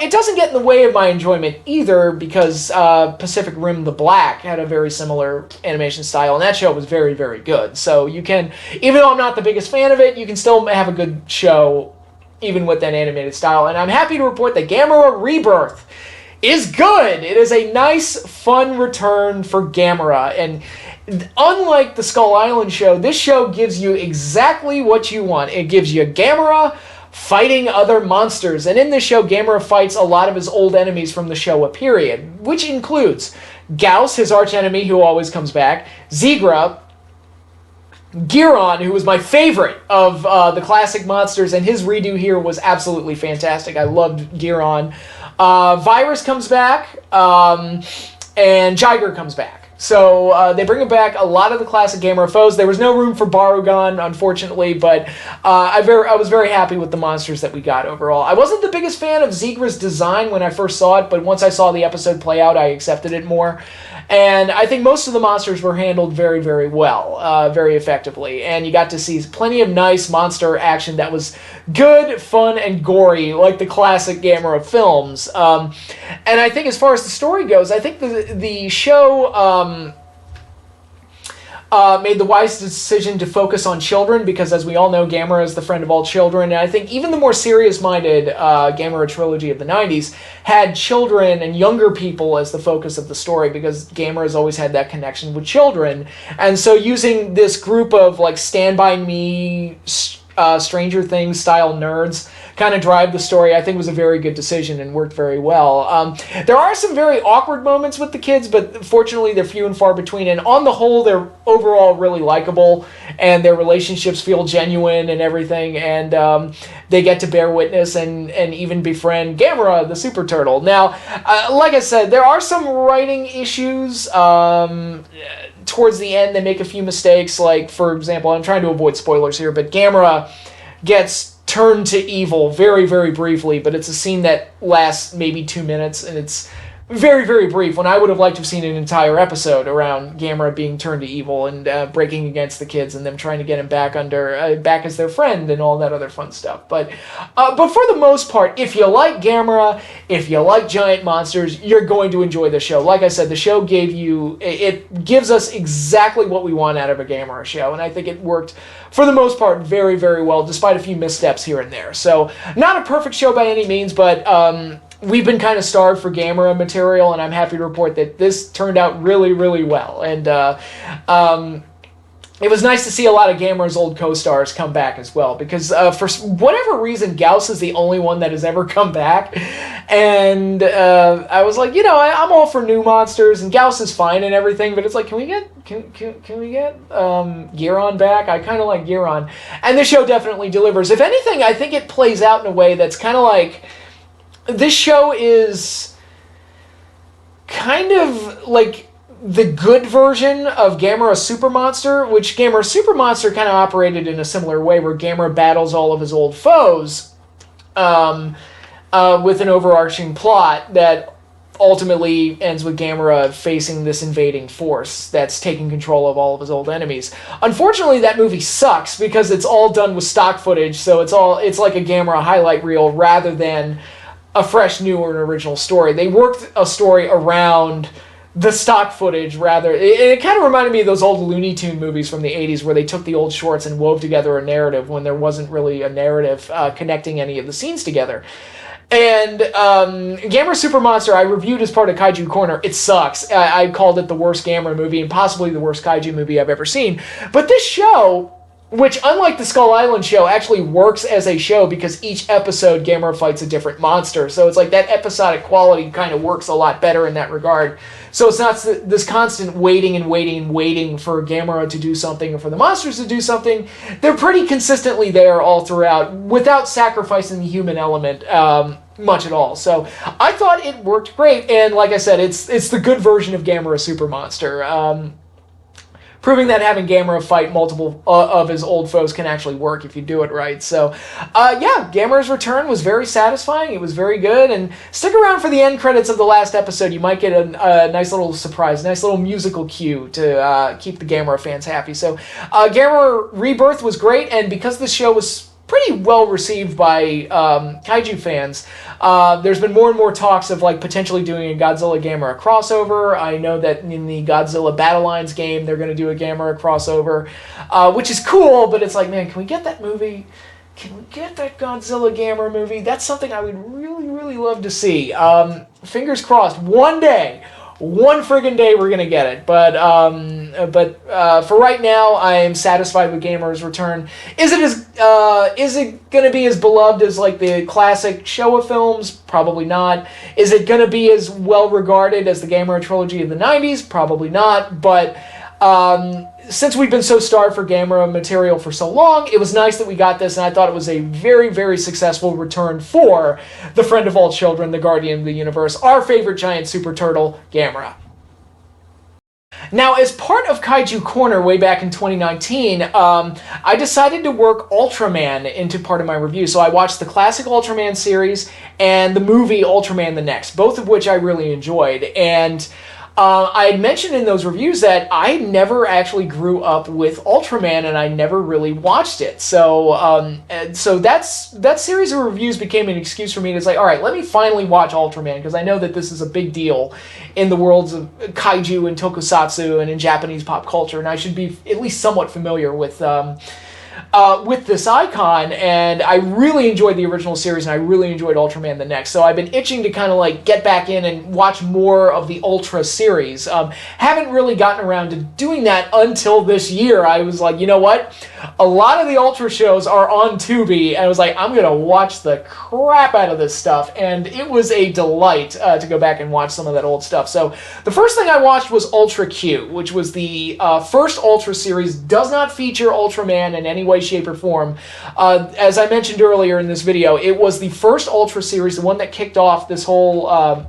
it doesn't get in the way of my enjoyment either, because Pacific Rim the Black had a very similar animation style, and that show was very, very good. So you can, even though I'm not the biggest fan of it, you can still have a good show even with that animated style. And I'm happy to report that Gamera Rebirth is good. It is a nice, fun return for Gamera. And unlike the Skull Island show, this show gives you exactly what you want. It gives you Gamera fighting other monsters. And in this show, Gamera fights a lot of his old enemies from the Showa period, which includes Gauss, his archenemy, who always comes back, Zigra, Giron, who was my favorite of the classic monsters, and his redo here was absolutely fantastic. I loved Giron. Virus comes back, and Jiger comes back. So they bring back a lot of the classic Gamera foes. There was no room for Barugan, unfortunately, but I was very happy with the monsters that we got overall. I wasn't the biggest fan of Zigra's design when I first saw it, but once I saw the episode play out, I accepted it more. And I think most of the monsters were handled very, very well, very effectively. And you got to see plenty of nice monster action that was good, fun, and gory, like the classic Gamera films. And I think as far as the story goes, I think the show made the wise decision to focus on children, because as we all know, Gamera is the friend of all children. And I think even the more serious-minded Gamera trilogy of the 90s had children and younger people as the focus of the story, because Gamera has always had that connection with children. And so using this group of like Stand By Me, Stranger Things style nerds kind of drive the story, I think was a very good decision and worked very well. There are some very awkward moments with the kids, but fortunately they're few and far between, and on the whole they're overall really likable, and their relationships feel genuine and everything, and they get to bear witness and even befriend Gamera, the Super Turtle. Now, like I said, there are some writing issues. Towards the end, they make a few mistakes. Like, for example, I'm trying to avoid spoilers here, but Gamera gets turned to evil very, very briefly, but it's a scene that lasts maybe 2 minutes, and it's very, very brief, when I would have liked to have seen an entire episode around Gamera being turned to evil and breaking against the kids and them trying to get him back back as their friend and all that other fun stuff. But for the most part, if you like Gamera, if you like giant monsters, you're going to enjoy the show. Like I said, the show it gives us exactly what we want out of a Gamera show, and I think it worked for the most part very, very well, despite a few missteps here and there. So, not a perfect show by any means, but we've been kind of starved for Gamera material, and I'm happy to report that this turned out really, really well. And it was nice to see a lot of Gamera's old co-stars come back as well, because for whatever reason, Gauss is the only one that has ever come back. And I was like, I'm all for new monsters, and Gauss is fine and everything, but it's like, can we get Giron back? I kind of like Giron. And this show definitely delivers. If anything, I think it plays out in a way that's kind of like, this show is kind of like the good version of Gamera Super Monster, which Gamera Super Monster kind of operated in a similar way, where Gamera battles all of his old foes with an overarching plot that ultimately ends with Gamera facing this invading force that's taking control of all of his old enemies. Unfortunately, that movie sucks because it's all done with stock footage, so it's like a Gamera highlight reel rather than a fresh, new, or an original story. They worked a story around the stock footage rather. It kind of reminded me of those old Looney Tune movies from the 80s where they took the old shorts and wove together a narrative when there wasn't really a narrative connecting any of the scenes together. And Gamera Super Monster, I reviewed as part of Kaiju Corner. It sucks. I called it the worst Gamera movie and possibly the worst Kaiju movie I've ever seen. But this show, which unlike the Skull Island show, actually works as a show because each episode Gamera fights a different monster. So it's like that episodic quality kind of works a lot better in that regard. So it's not this constant waiting for Gamera to do something or for the monsters to do something. They're pretty consistently there all throughout without sacrificing the human element much at all. So I thought it worked great. And like I said, it's the good version of Gamera Super Monster. proving that having Gamera fight multiple of his old foes can actually work if you do it right. So, yeah, Gamera's return was very satisfying. It was very good, and stick around for the end credits of the last episode. You might get a nice little surprise, nice little musical cue to keep the Gamera fans happy. So, Gamera Rebirth was great, and because the show was pretty well received by Kaiju fans. There's been more and more talks of like potentially doing a Godzilla Gamera crossover. I know that in the Godzilla Battle Lines game, they're going to do a Gamera crossover, which is cool, but it's like, man, can we get that movie? Can we get that Godzilla Gamera movie? That's something I would really, really love to see. Fingers crossed, one friggin' day we're gonna get it, but for right now, I am satisfied with Gamera's return. Is it gonna be as beloved as like the classic Showa films? Probably not. Is it gonna be as well regarded as the Gamera trilogy of the '90s? Probably not. But since we've been so starved for Gamera material for so long, it was nice that we got this, and I thought it was a very, very successful return for the friend of all children, the guardian of the universe, our favorite giant super turtle, Gamera. Now, as part of Kaiju Corner way back in 2019, I decided to work Ultraman into part of my review. So I watched the classic Ultraman series and the movie Ultraman the Next, both of which I really enjoyed. And I had mentioned in those reviews that I never actually grew up with Ultraman, and I never really watched it. So that series of reviews became an excuse for me to say, all right, let me finally watch Ultraman, because I know that this is a big deal in the worlds of Kaiju and Tokusatsu and in Japanese pop culture, and I should be at least somewhat familiar with this icon, and I really enjoyed the original series, and I really enjoyed Ultraman the Next. So I've been itching to kind of like get back in and watch more of the Ultra series. Haven't really gotten around to doing that until this year. I was like, you know what? A lot of the Ultra shows are on Tubi, and I was like, I'm going to watch the crap out of this stuff, and it was a delight to go back and watch some of that old stuff. So the first thing I watched was Ultra Q, which was the first Ultra series. Does not feature Ultraman in any way, shape, or form. As I mentioned earlier in this video, it was the first Ultra series, the one that kicked off this whole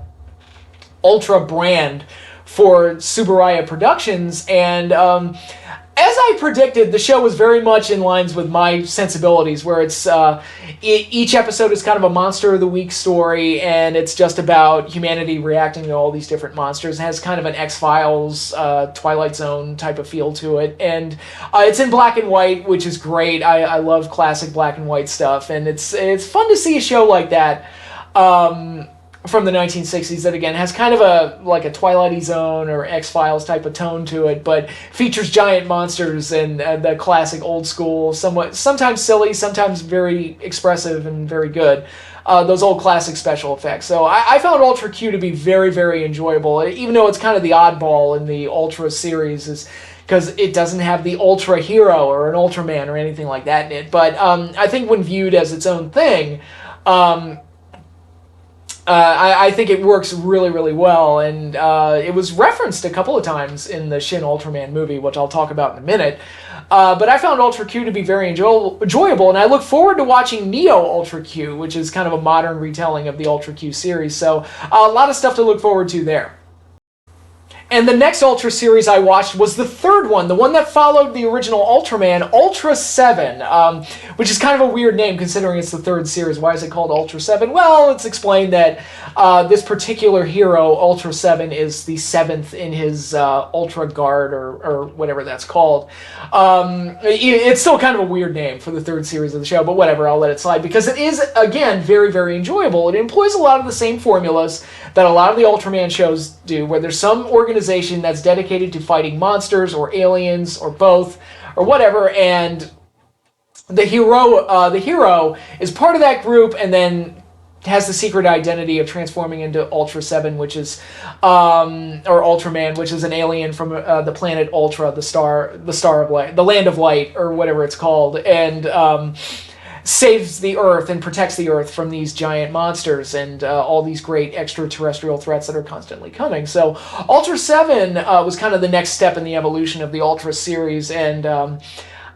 Ultra brand for Tsuburaya Productions, and as I predicted, the show was very much in lines with my sensibilities, where it's each episode is kind of a Monster of the Week story, and it's just about humanity reacting to all these different monsters. It has kind of an X-Files, Twilight Zone type of feel to it, and it's in black and white, which is great. I love classic black and white stuff, and it's fun to see a show like that from the 1960s that, again, has kind of a Twilight Zone or X-Files type of tone to it, but features giant monsters and the classic old school, sometimes silly, sometimes very expressive and very good. Those old classic special effects. So I found Ultra Q to be very, very enjoyable, even though it's kind of the oddball in the Ultra series, is because it doesn't have the Ultra Hero or an Ultraman or anything like that in it. But I think when viewed as its own thing, I think it works really, really well, and it was referenced a couple of times in the Shin Ultraman movie, which I'll talk about in a minute. But I found Ultra Q to be very enjoyable, and I look forward to watching Neo Ultra Q, which is kind of a modern retelling of the Ultra Q series. So a lot of stuff to look forward to there. And the next Ultra series I watched was the third one, the one that followed the original Ultraman, Ultraseven, which is kind of a weird name considering it's the third series. Why is it called Ultraseven? Well, it's explained that this particular hero, Ultraseven, is the seventh in his Ultra Guard, or whatever that's called. It's still kind of a weird name for the third series of the show, but whatever, I'll let it slide, because it is, again, very, very enjoyable. It employs a lot of the same formulas that a lot of the Ultraman shows do, where there's some organization that's dedicated to fighting monsters or aliens or both or whatever, and the hero is part of that group, and then has the secret identity of transforming into Ultraseven, which is or Ultraman, which is an alien from the planet Ultra, the star of light, the land of light, or whatever it's called, and saves the Earth and protects the Earth from these giant monsters and all these great extraterrestrial threats that are constantly coming. So Ultraseven was kind of the next step in the evolution of the Ultra series, and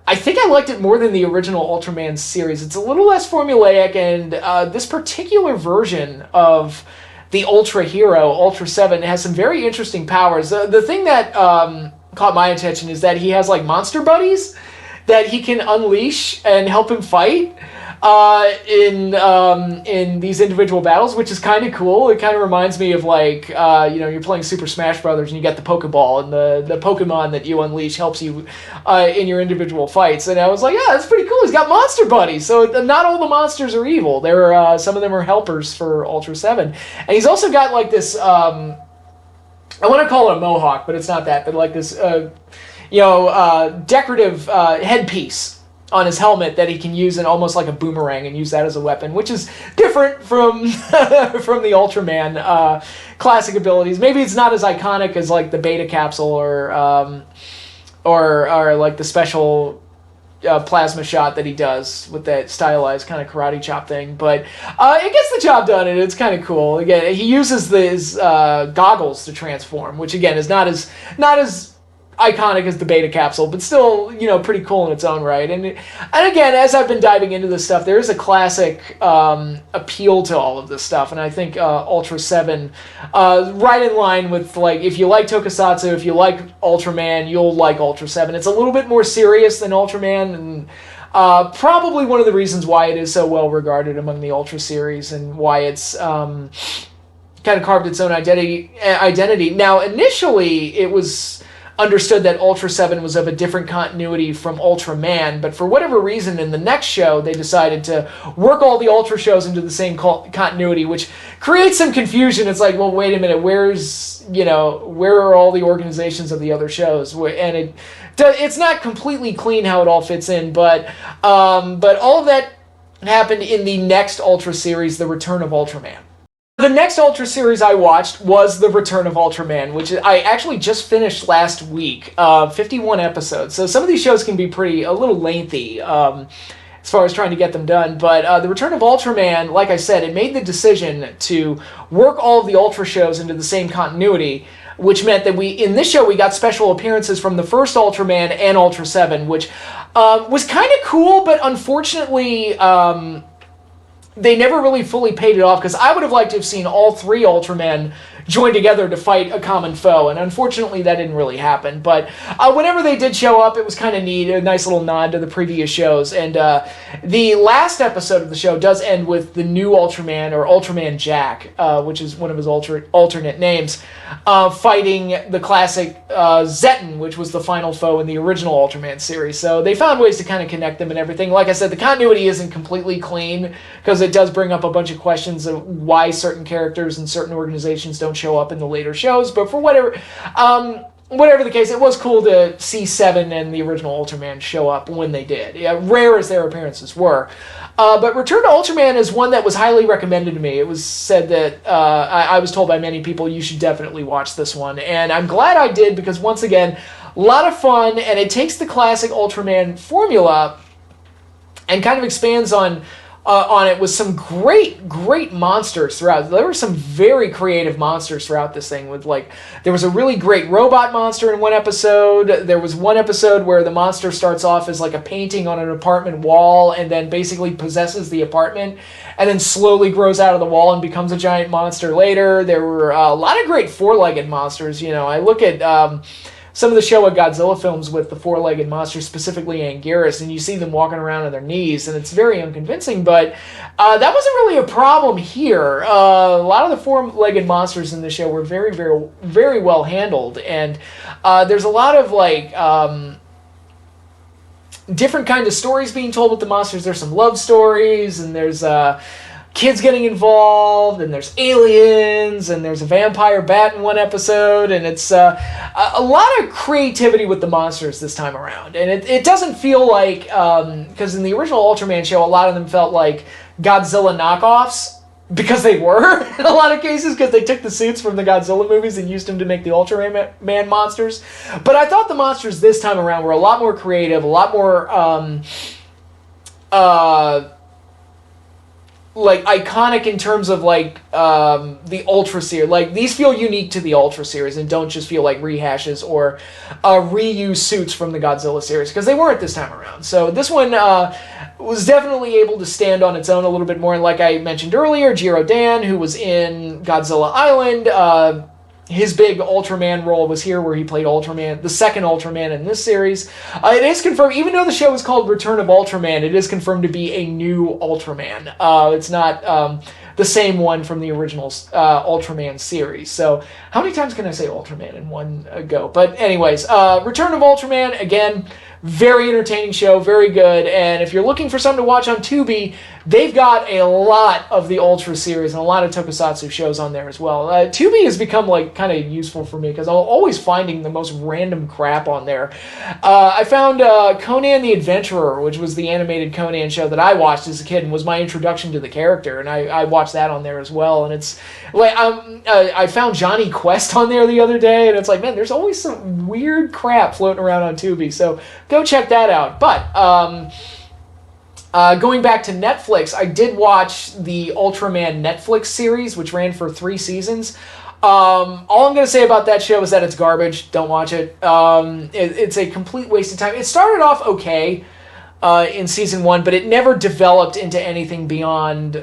I think I liked it more than the original Ultraman series. It's a little less formulaic, and this particular version of the Ultra hero, Ultraseven, has some very interesting powers. The thing that caught my attention is that he has like monster buddies that he can unleash and help him fight in these individual battles, which is kind of cool. It kind of reminds me of like you're playing Super Smash Brothers and you got the Pokeball, and the Pokemon that you unleash helps you in your individual fights. And I was like, yeah, that's pretty cool. He's got monster buddies, so not all the monsters are evil. Some of them are helpers for Ultraseven, and he's also got like this. I want to call it a mohawk, but it's not that. But like this, decorative headpiece on his helmet that he can use in almost like a boomerang and use that as a weapon, which is different from from the Ultraman classic abilities. Maybe it's not as iconic as like the Beta Capsule or like the special plasma shot that he does with that stylized kind of karate chop thing, but it gets the job done, and it's kind of cool. Again, he uses his goggles to transform, which again is not as iconic as the Beta Capsule, but still, pretty cool in its own right. And again, as I've been diving into this stuff, there is a classic appeal to all of this stuff, and I think Ultraseven, right in line with, like, if you like Tokusatsu, if you like Ultraman, you'll like Ultraseven. It's a little bit more serious than Ultraman, and probably one of the reasons why it is so well regarded among the Ultra series, and why it's kind of carved its own identity. Now, initially, it was understood that Ultraseven was of a different continuity from Ultraman, but for whatever reason, in the next show, they decided to work all the Ultra shows into the same continuity, which creates some confusion. It's like, well, wait a minute, where are all the organizations of the other shows? And it's not completely clean how it all fits in, but all of that happened in the next Ultra series, The Return of Ultraman. The next Ultra series I watched was The Return of Ultraman, which I actually just finished last week, 51 episodes. So some of these shows can be a little lengthy as far as trying to get them done. But The Return of Ultraman, like I said, it made the decision to work all of the Ultra shows into the same continuity, which meant that in this show we got special appearances from the first Ultraman and Ultraseven, which was kind of cool, but unfortunately they never really fully paid it off, because I would have liked to have seen all three Ultramen join together to fight a common foe, and unfortunately that didn't really happen. But whenever they did show up, it was kind of neat, a nice little nod to the previous shows. And the last episode of the show does end with the new Ultraman, or Ultraman Jack, which is one of his alternate names, fighting the classic Zeton, which was the final foe in the original Ultraman series. So they found ways to kind of connect them and everything. Like I said, the continuity isn't completely clean, because it does bring up a bunch of questions of why certain characters and certain organizations don't show up in the later shows. But for whatever the case, it was cool to see Seven and the original Ultraman show up when they did. Yeah, rare as their appearances were. But Return to Ultraman is one that was highly recommended to me. It was said that I was told by many people, you should definitely watch this one. And I'm glad I did, because once again, a lot of fun, and it takes the classic Ultraman formula and kind of expands on it with some great monsters throughout. There were some very creative monsters throughout this thing. There was a really great robot monster in one episode. There was one episode where the monster starts off as like a painting on an apartment wall, and then basically possesses the apartment, and then slowly grows out of the wall and becomes a giant monster later. There were a lot of great four-legged monsters. I look at some of the Showa Godzilla films with the four-legged monsters, specifically Anguirus, and you see them walking around on their knees, and it's very unconvincing, but that wasn't really a problem here. A lot of the four-legged monsters in the show were very, very, very well handled, and there's a lot of different kind of stories being told with the monsters. There's some love stories, and there's kids getting involved, and there's aliens, and there's a vampire bat in one episode, and it's a lot of creativity with the monsters this time around. And it doesn't feel like, because in the original Ultraman show, a lot of them felt like Godzilla knockoffs, because they were, in a lot of cases, because they took the suits from the Godzilla movies and used them to make the Ultraman monsters. But I thought the monsters this time around were a lot more creative, a lot more iconic in terms of the Ultra series. These feel unique to the Ultra series and don't just feel like rehashes or reuse suits from the Godzilla series, because they weren't this time around. So this one was definitely able to stand on its own a little bit more. And like I mentioned earlier, Jiro Dan, who was in Godzilla Island, his big Ultraman role was here, where he played Ultraman, the second Ultraman in this series. It is confirmed, even though the show is called Return of Ultraman, it is confirmed to be a new Ultraman. It's not the same one from the original Ultraman series. So how many times can I say Ultraman in one go? But anyways, Return of Ultraman, again, very entertaining show, very good. And if you're looking for something to watch on Tubi, they've got a lot of the Ultra series and a lot of Tokusatsu shows on there as well. Tubi has become like kind of useful for me because I'm always finding the most random crap on there. I found Conan the Adventurer, which was the animated Conan show that I watched as a kid and was my introduction to the character, and I watched that on there as well. And it's like I found Johnny Quest on there the other day, and it's like, man, there's always some weird crap floating around on Tubi, so go check that out. But going back to Netflix, I did watch the Ultraman Netflix series, which ran for 3 seasons. All I'm going to say about that show is that it's garbage. Don't watch it. It's a complete waste of time. It started off okay in season 1, but it never developed into anything beyond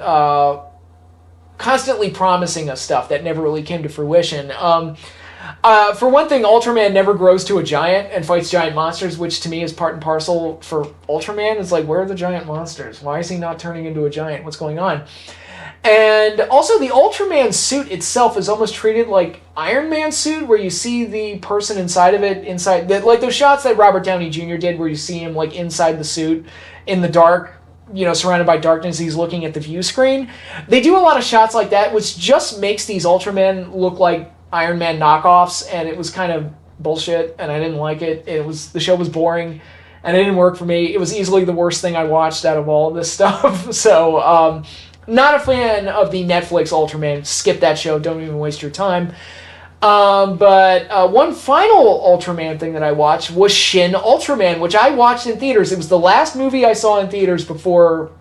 constantly promising us stuff that never really came to fruition. For one thing, Ultraman never grows to a giant and fights giant monsters, which to me is part and parcel for Ultraman. It's like, where are the giant monsters? Why is he not turning into a giant? What's going on? And also, the Ultraman suit itself is almost treated like Iron Man suit, where you see the person inside of it, like those shots that Robert Downey Jr. did, where you see him like inside the suit in the dark, you know, surrounded by darkness, he's looking at the view screen. They do a lot of shots like that, which just makes these Ultramen look like Iron Man knockoffs, and it was kind of bullshit, and I didn't like it. The show was boring, and it didn't work for me. It was easily the worst thing I watched out of all of this stuff. So, not a fan of the Netflix Ultraman. Skip that show. Don't even waste your time. But one final Ultraman thing that I watched was Shin Ultraman, which I watched in theaters. It was the last movie I saw in theaters before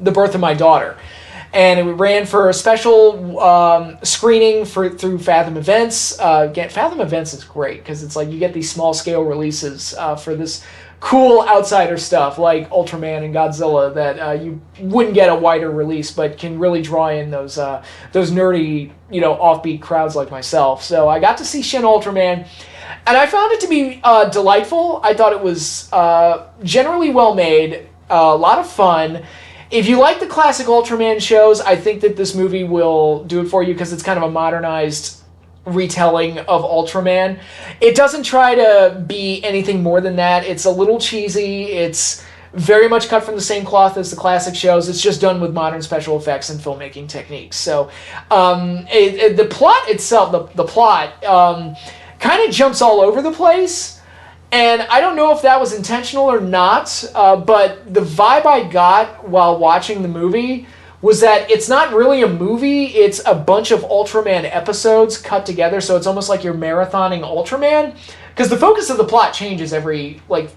the birth of my daughter. And it ran for a special screening through Fathom Events. Fathom Events is great because it's like you get these small-scale releases for this cool outsider stuff like Ultraman and Godzilla that you wouldn't get a wider release, but can really draw in those nerdy, you know, offbeat crowds like myself. So I got to see Shin Ultraman, and I found it to be delightful. I thought it was generally well made, a lot of fun. If you like the classic Ultraman shows, I think that this movie will do it for you because it's kind of a modernized retelling of Ultraman. It doesn't try to be anything more than that. It's a little cheesy. It's very much cut from the same cloth as the classic shows. It's just done with modern special effects and filmmaking techniques. So the plot itself, the plot kind of jumps all over the place. And I don't know if that was intentional or not, but the vibe I got while watching the movie was that it's not really a movie, it's a bunch of Ultraman episodes cut together, so it's almost like you're marathoning Ultraman, because the focus of the plot changes every, 10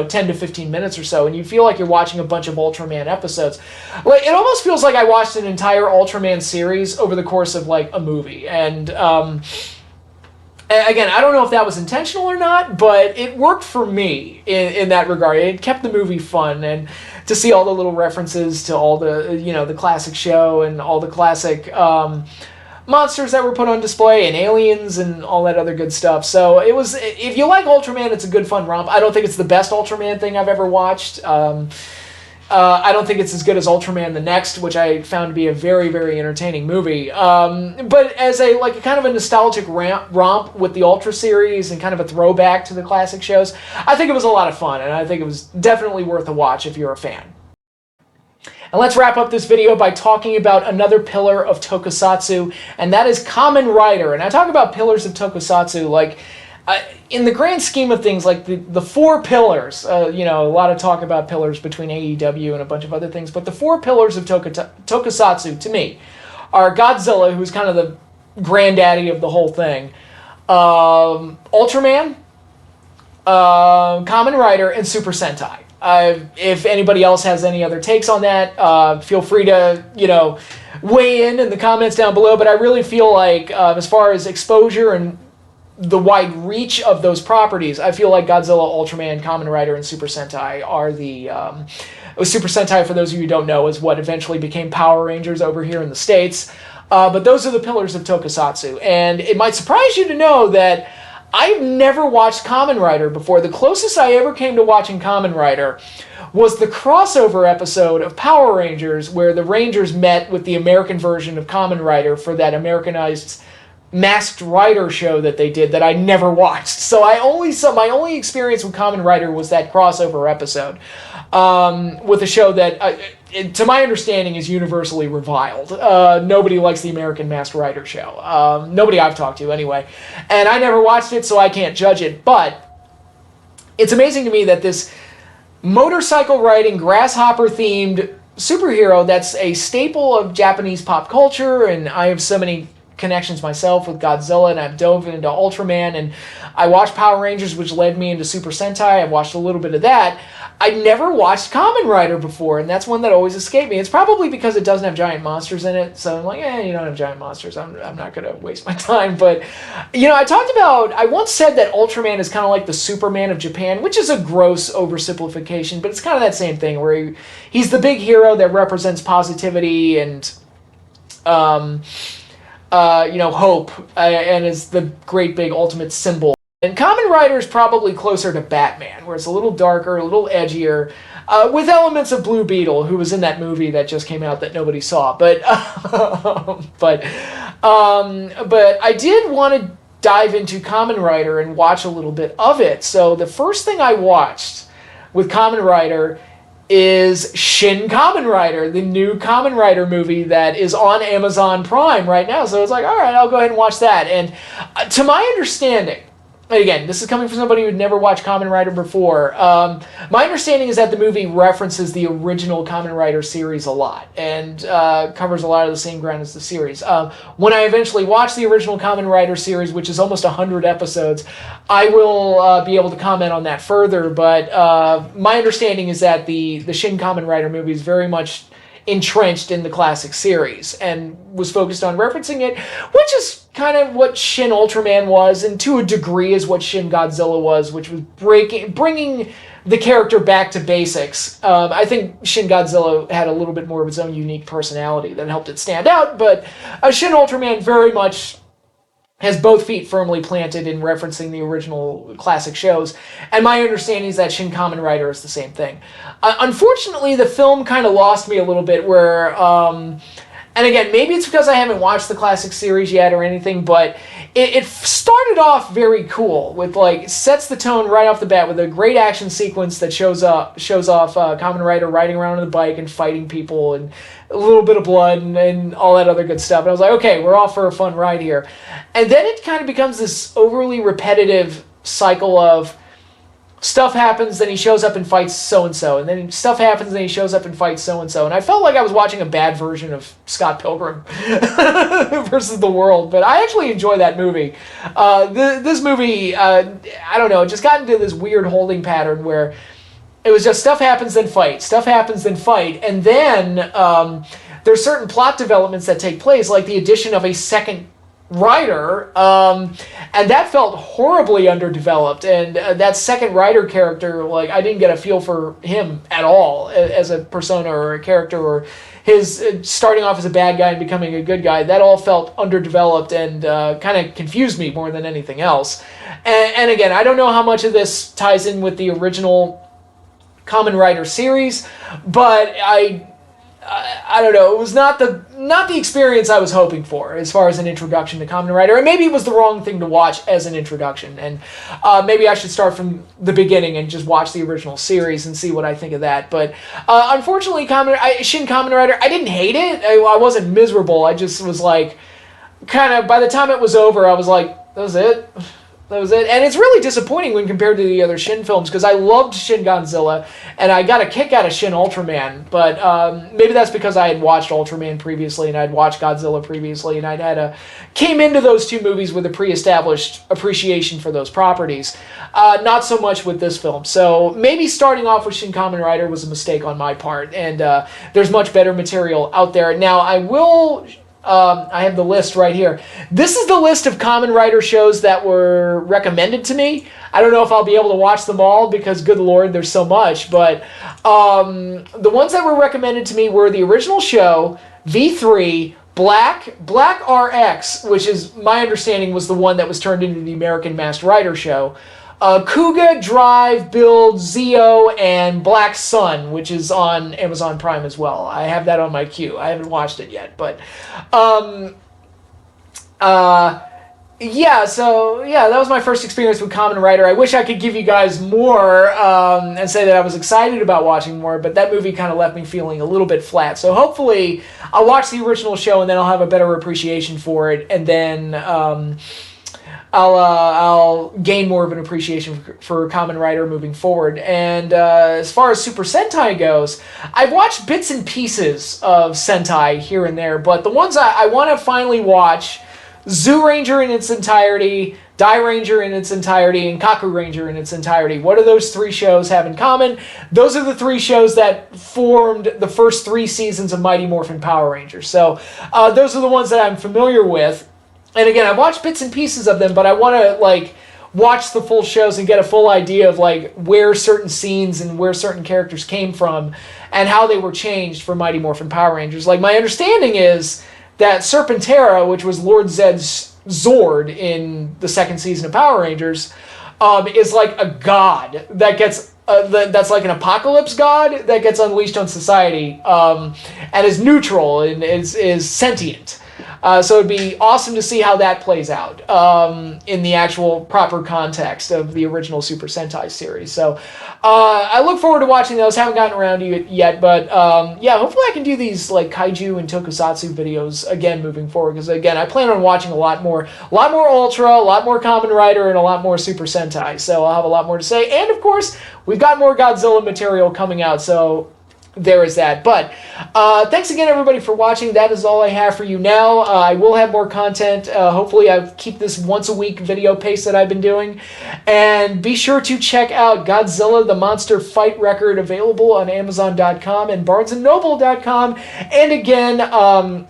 to 15 minutes or so, and you feel like you're watching a bunch of Ultraman episodes. Like, it almost feels like I watched an entire Ultraman series over the course of, like, a movie, and again, I don't know if that was intentional or not, but it worked for me in that regard. It kept the movie fun, and to see all the little references to all the, the classic show and all the classic monsters that were put on display and aliens and all that other good stuff. So it was, if you like Ultraman, it's a good fun romp. I don't think it's the best Ultraman thing I've ever watched. I don't think it's as good as Ultraman the Next, which I found to be a very, very entertaining movie. But as a kind of a nostalgic romp with the Ultra series and kind of a throwback to the classic shows, I think it was a lot of fun, and I think it was definitely worth a watch if you're a fan. And let's wrap up this video by talking about another pillar of Tokusatsu, and that is Kamen Rider. And I talk about pillars of Tokusatsu, in the grand scheme of things, like the 4 pillars, a lot of talk about pillars between AEW and a bunch of other things, but the 4 pillars of Tokusatsu, to me, are Godzilla, who's kind of the granddaddy of the whole thing, Ultraman, Kamen Rider, and Super Sentai. If anybody else has any other takes on that, feel free to, weigh in the comments down below, but I really feel like, as far as exposure and the wide reach of those properties, I feel like Godzilla, Ultraman, Kamen Rider, and Super Sentai are the... Super Sentai, for those of you who don't know, is what eventually became Power Rangers over here in the States. But those are the pillars of tokusatsu. And it might surprise you to know that I've never watched Kamen Rider before. The closest I ever came to watching Kamen Rider was the crossover episode of Power Rangers where the Rangers met with the American version of Kamen Rider for that Americanized Masked Rider show that they did that I never watched. So my only experience with Kamen Rider was that crossover episode with a show that, to my understanding, is universally reviled. Nobody likes the American Masked Rider show. Nobody I've talked to, anyway. And I never watched it, so I can't judge it. But it's amazing to me that this motorcycle riding, grasshopper themed superhero that's a staple of Japanese pop culture, and I have so many connections myself with Godzilla, and I've dove into Ultraman, and I watched Power Rangers, which led me into Super Sentai. I've watched a little bit of that. I never watched Kamen Rider before, and that's one that always escaped me. It's probably because it doesn't have giant monsters in it, so I'm like, you don't have giant monsters. I'm not going to waste my time. But, I once said that Ultraman is kind of like the Superman of Japan, which is a gross oversimplification, but it's kind of that same thing, where he's the big hero that represents positivity and hope, and is the great big ultimate symbol. And Kamen Rider is probably closer to Batman, where it's a little darker, a little edgier, with elements of Blue Beetle, who was in that movie that just came out that nobody saw. But I did want to dive into Kamen Rider and watch a little bit of it. So the first thing I watched with Kamen Rider is Shin Kamen Rider, the new Kamen Rider movie that is on Amazon Prime right now. So it's like, all right, I'll go ahead and watch that. And to my understanding, and again, this is coming from somebody who'd never watched Kamen Rider before, my understanding is that the movie references the original Kamen Rider series a lot and covers a lot of the same ground as the series. When I eventually watch the original Kamen Rider series, which is almost 100 episodes, I will be able to comment on that further, but my understanding is that the Shin Kamen Rider movie is very much entrenched in the classic series and was focused on referencing it, which is kind of what Shin Ultraman was, and to a degree is what Shin Godzilla was, which was bringing the character back to basics. I think Shin Godzilla had a little bit more of its own unique personality that helped it stand out, but Shin Ultraman very much has both feet firmly planted in referencing the original classic shows, and my understanding is that Shin Kamen Rider is the same thing. Unfortunately, the film kind of lost me a little bit where, and again, maybe it's because I haven't watched the classic series yet or anything, but it started off very cool with, sets the tone right off the bat with a great action sequence that shows off Kamen Rider riding around on the bike and fighting people and a little bit of blood and all that other good stuff. And I was like, okay, we're off for a fun ride here. And then it kind of becomes this overly repetitive cycle of stuff happens, then he shows up and fights so-and-so, and then stuff happens, and he shows up and fights so-and-so. And I felt like I was watching a bad version of Scott Pilgrim versus the World, but I actually enjoy that movie. This movie, I don't know, it just got into this weird holding pattern where it was just stuff happens, then fight, stuff happens, then fight, and then there's certain plot developments that take place, like the addition of a second Rider, and that felt horribly underdeveloped, and that second Rider character, I didn't get a feel for him at all as a persona or a character, or his starting off as a bad guy and becoming a good guy. That all felt underdeveloped and kind of confused me more than anything else. And again, I don't know how much of this ties in with the original Kamen Rider series, but I don't know. It was not the experience I was hoping for as far as an introduction to Kamen Rider, and maybe it was the wrong thing to watch as an introduction. And maybe I should start from the beginning and just watch the original series and see what I think of that. But unfortunately, Shin Kamen Rider, I didn't hate it. I wasn't miserable. I just was like, kind of by the time it was over, I was like, that was it. That was it. And it's really disappointing when compared to the other Shin films, because I loved Shin Godzilla, and I got a kick out of Shin Ultraman, but maybe that's because I had watched Ultraman previously, and I'd watched Godzilla previously, and came into those two movies with a pre-established appreciation for those properties. Not so much with this film. So maybe starting off with Shin Kamen Rider was a mistake on my part, and there's much better material out there. Now, I have the list right here. This is the list of Kamen Rider shows that were recommended to me. I don't know if I'll be able to watch them all because, good lord, there's so much. But the ones that were recommended to me were the original show, V3, Black RX, which is, my understanding, was the one that was turned into the American Masked Rider show. Kuga, Drive, Build, Zeo, and Black Sun, which is on Amazon Prime as well. I have that on my queue. I haven't watched it yet, but yeah, so yeah, that was my first experience with Kamen Rider. I wish I could give you guys more and say that I was excited about watching more, but that movie kind of left me feeling a little bit flat. So hopefully I'll watch the original show and then I'll have a better appreciation for it, and then I'll gain more of an appreciation for Kamen Rider moving forward. And as far as Super Sentai goes, I've watched bits and pieces of Sentai here and there, but the ones I want to finally watch: Zoo Ranger in its entirety, Die Ranger in its entirety, and Kaku Ranger in its entirety. What do those three shows have in common? Those are the three shows that formed the first 3 seasons of Mighty Morphin Power Rangers. So those are the ones that I'm familiar with. And again, I've watched bits and pieces of them, but I want to watch the full shows and get a full idea of where certain scenes and where certain characters came from and how they were changed for Mighty Morphin Power Rangers. My understanding is that Serpentera, which was Lord Zed's Zord in the 2nd season of Power Rangers, is like a god that gets that's like an apocalypse god that gets unleashed on society, and is neutral and is sentient. So it'd be awesome to see how that plays out in the actual proper context of the original Super Sentai series. So I look forward to watching those. Haven't gotten around to it yet, but yeah, hopefully I can do these Kaiju and Tokusatsu videos again moving forward, because again, I plan on watching a lot more Ultra, a lot more Kamen Rider, and a lot more Super Sentai. So I'll have a lot more to say. And of course, we've got more Godzilla material coming out, so there is that. But thanks again, everybody, for watching. That is all I have for you now. I will have more content. Hopefully I keep this once a week video pace that I've been doing. And be sure to check out Godzilla the Monster Fight Record, available on Amazon.com and BarnesandNoble.com. And again,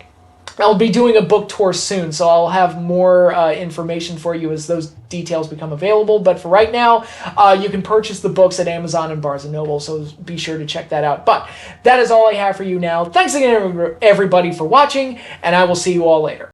I'll be doing a book tour soon, so I'll have more information for you as those details become available. But for right now, you can purchase the books at Amazon and Barnes & Noble, so be sure to check that out. But that is all I have for you now. Thanks again, everybody, for watching, and I will see you all later.